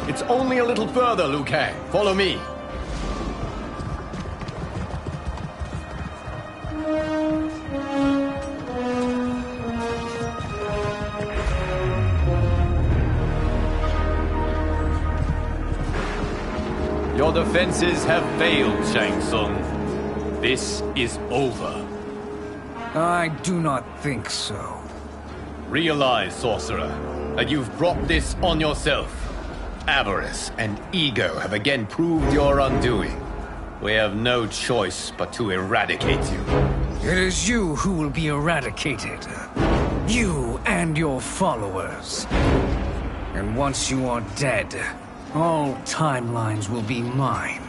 S6: It's only a little further, Liu Kang. Follow me.
S2: Your defenses have failed, Shang Tsung. This is over.
S15: I do not think so.
S6: Realize, sorcerer, that you've brought this on yourself. Avarice and ego have again proved your undoing. We have no choice but to eradicate you.
S15: It is you who will be eradicated. You and your followers. And once you are dead, all timelines will be mine.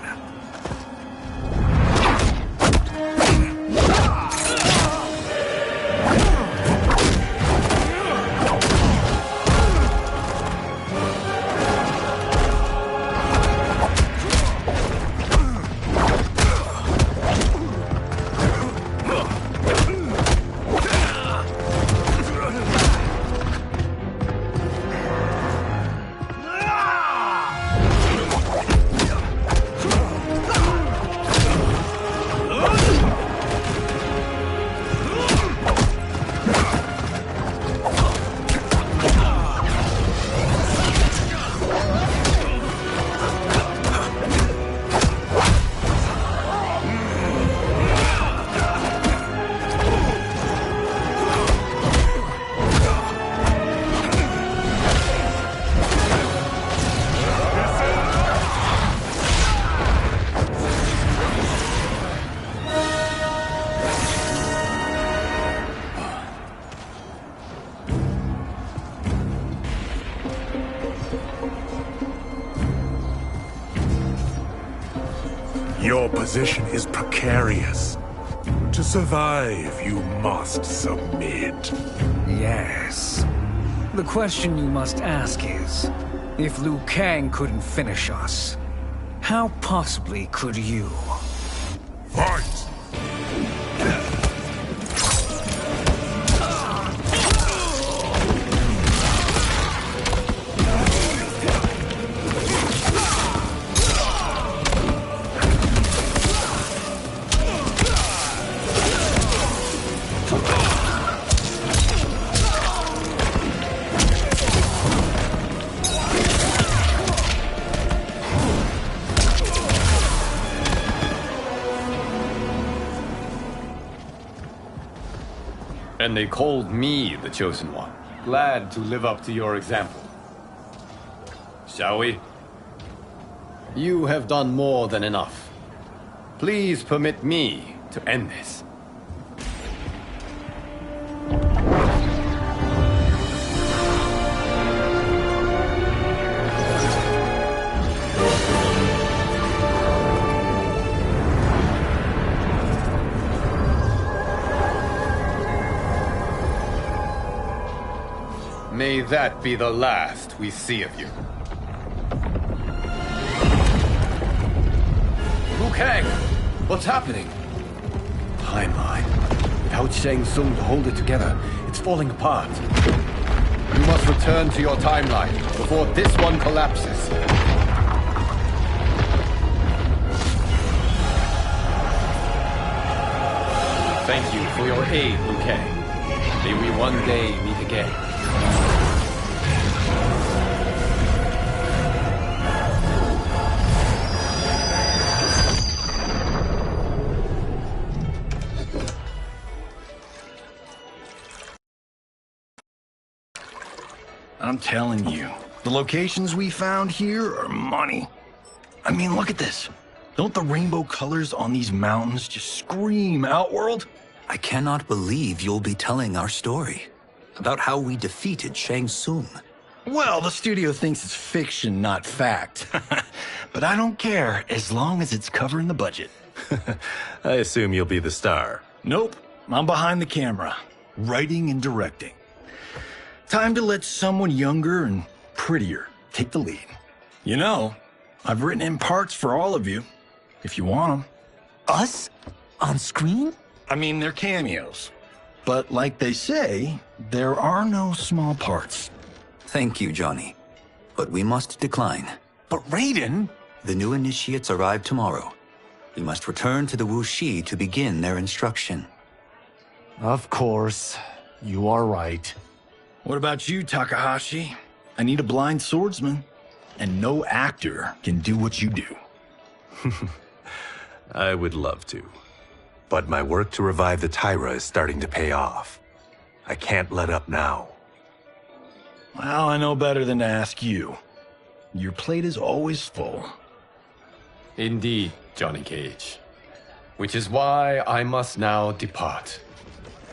S13: Your position is precarious. To survive, you must submit.
S15: Yes. The question you must ask is, if Liu Kang couldn't finish us, how possibly could you?
S3: Fight!
S6: And they called me the Chosen One. Glad to live up to your example. Shall we? You have done more than enough. Please permit me to end this.
S2: May that be the last we see of you. Liu Kang! What's happening?
S6: Timeline. Without Shang Tsung to hold it together, it's falling apart.
S2: You must return to your timeline before this one collapses. Thank you for your aid, Liu Kang. May we one day meet again.
S11: I'm telling you, the locations we found here are money. I mean, look at this. Don't the rainbow colors on these mountains just scream Outworld?
S22: I cannot believe you'll be telling our story about how we defeated Shang Tsung.
S11: Well, the studio thinks it's fiction, not fact. But I don't care, as long as it's covering the budget.
S1: I assume you'll be the star.
S11: Nope, I'm behind the camera, writing and directing. Time to let someone younger and prettier take the lead. You know, I've written in parts for all of you, if you want them.
S14: Us? On screen?
S11: I mean, they're cameos. But like they say, there are no small parts.
S22: Thank you, Johnny. But we must decline.
S14: But Raiden?
S22: The new initiates arrive tomorrow. We must return to the Wuxi to begin their instruction.
S14: Of course. You are right.
S11: What about you, Takahashi? I need a blind swordsman, and no actor can do what you do.
S1: I would love to. But my work to revive the Tyra is starting to pay off. I can't let up now.
S11: Well, I know better than to ask you. Your plate is always full.
S2: Indeed, Johnny Cage. Which is why I must now depart.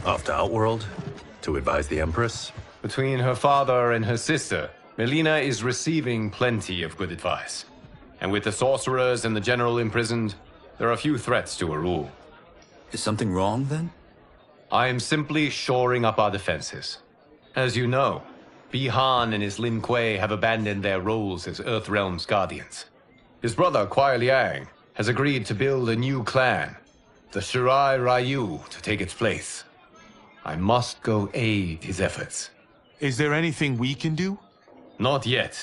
S1: Off to Outworld? To advise the Empress?
S2: Between her father and her sister, Melina is receiving plenty of good advice. And with the sorcerers and the general imprisoned, there are few threats to her rule.
S22: Is something wrong, then?
S2: I am simply shoring up our defenses. As you know, Bi-Han and his Lin Kuei have abandoned their roles as Earthrealm's guardians. His brother, Kuai Liang, has agreed to build a new clan, the Shirai Ryu, to take its place. I must go aid his efforts.
S12: Is there anything we can do?
S2: Not yet,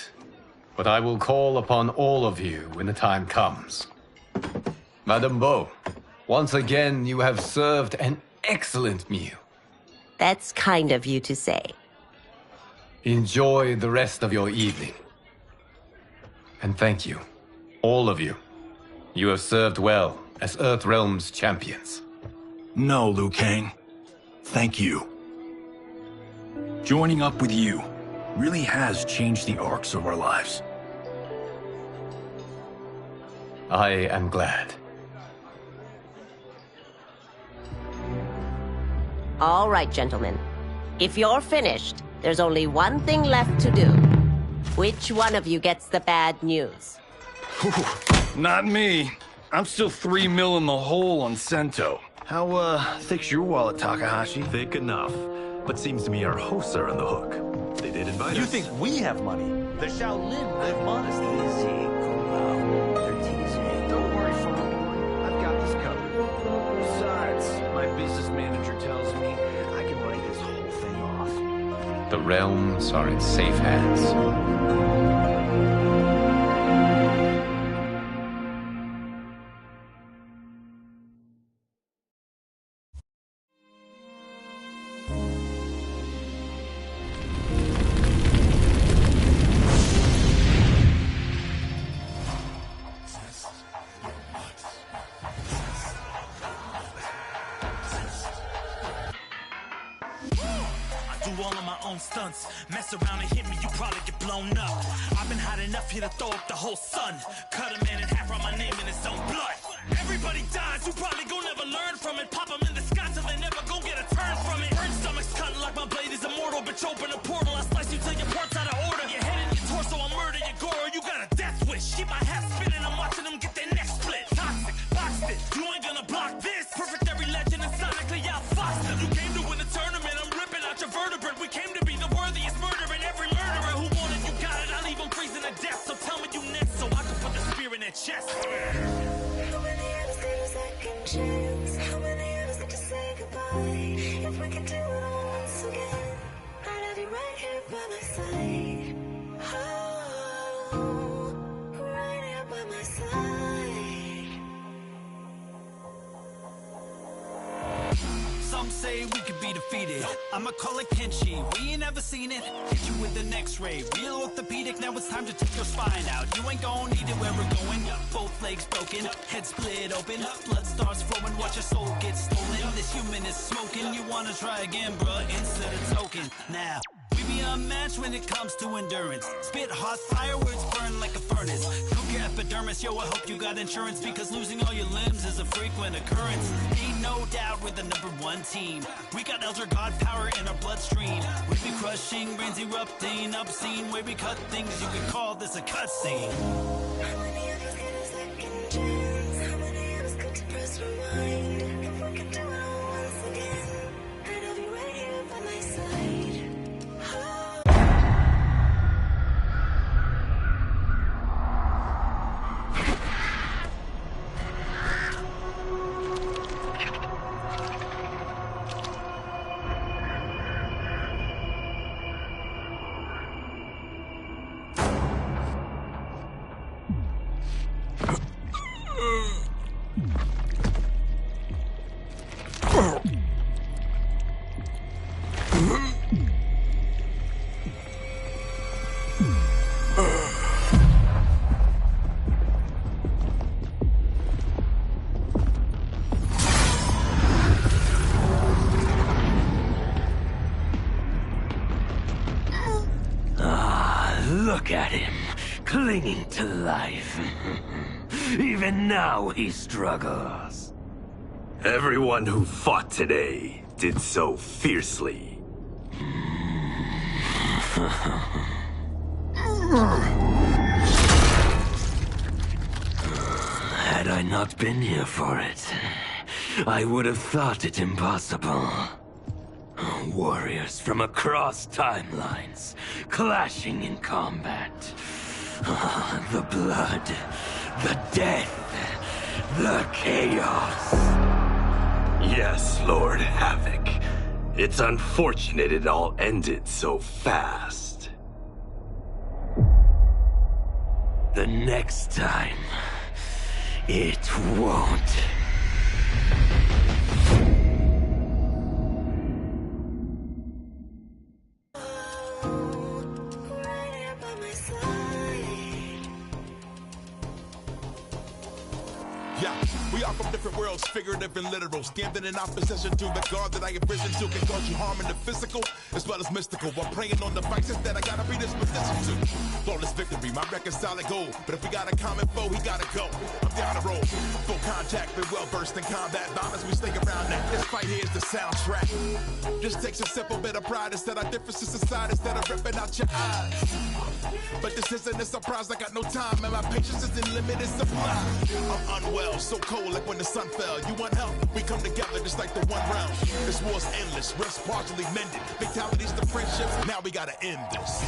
S2: but I will call upon all of you when the time comes. Madame Bo, once again you have served an excellent meal.
S19: That's kind of you to say.
S2: Enjoy the rest of your evening. And thank you, all of you. You have served well as Earthrealm's champions.
S11: No, Liu Kang. Thank you. Joining up with you really has changed the arcs of our lives.
S2: I am glad.
S19: All right, gentlemen. If you're finished, there's only one thing left to do. Which one of you gets the bad news?
S11: Not me. I'm still 3 mil in the hole on Sento. How, thick's your wallet, Takahashi?
S1: Thick enough. But seems to me our hosts are on the hook. They did invite us.
S14: You think we have money? The Shaolin live modestly.
S11: Easy, cool out. They're teasing. Don't worry, Father. I've got this covered. Besides, my business manager tells me I can write this whole thing off.
S2: The realms are in safe hands.
S23: Stunts. Mess around and hit me, you probably get blown up. I've been hot enough here to throw up the whole sun. Cut a man in half, write my name in his own blood. Everybody dies, you probably gon' never learn from it. Pop them in the sky till they never gon' get a turn from it. Burn stomachs cutting like my blade is immortal. Bitch, open a portal, I slice you till your parts out of order. Your head and your torso, I'll murder your gore. You got a death wish. Keep my hat spinning, I'm watching them get their necks split. Toxic, boxed it, you ain't gonna block this. Perfect every legend and sonically outfoxed them. You came to win the tournament, I'm ripping out your vertebrae. We came to be the worthiest murder in every some say we could be defeated. I'ma call it Kenshi, we ain't ever seen it. Hit you with an x-ray, real orthopedic. Now it's time to take your spine out. You ain't gon' need it where we're going. Both legs broken, head split open, blood starts flowing, watch your soul get stolen. This human is smoking, you wanna try again, bruh, instead of token. Now we be unmatched when it comes to endurance. Spit hot fire words burn like a furnace. Cook your epidermis, yo, I hope you got insurance, because losing all your limbs is a frequent occurrence. Ain't no doubt we're the #1 team. We got Elder God power in our bloodstream. We be crushing, brains erupting, obscene way we cut things. You could call this a cutscene.
S4: How many of us get a second chance? How many of us got to press rewind? If we could do it all once again, I'd have you right here by my side.
S8: Look at him, clinging to life. Even now he struggles.
S1: Everyone who fought today did so fiercely.
S8: Had I not been here for it, I would have thought it impossible. Warriors from across timelines, clashing in combat. The blood, the death, the chaos.
S1: Yes, Lord Havoc. It's unfortunate it all ended so fast.
S8: The next time, it won't.
S23: We are from different worlds, figurative and literal. Standing in opposition to the God that I have risen to can cause you harm in the physical as well as mystical. While praying on the vices that I gotta be this position to. Flawless victory, my record's solid gold. But if we got a common foe, he gotta go. I'm down the road, full contact, been well versed in combat violence. We stick around that. This fight here is the soundtrack. Just takes a simple bit of pride instead of differences aside, instead of ripping out your eyes. But this isn't a surprise, I got no time, and my patience is in limited supply. I'm unwell, so cold like when the sun fell. You want help? We come together just like the one realm. This war's endless, rest partially mended. Fatalities to friendships, now we gotta end this.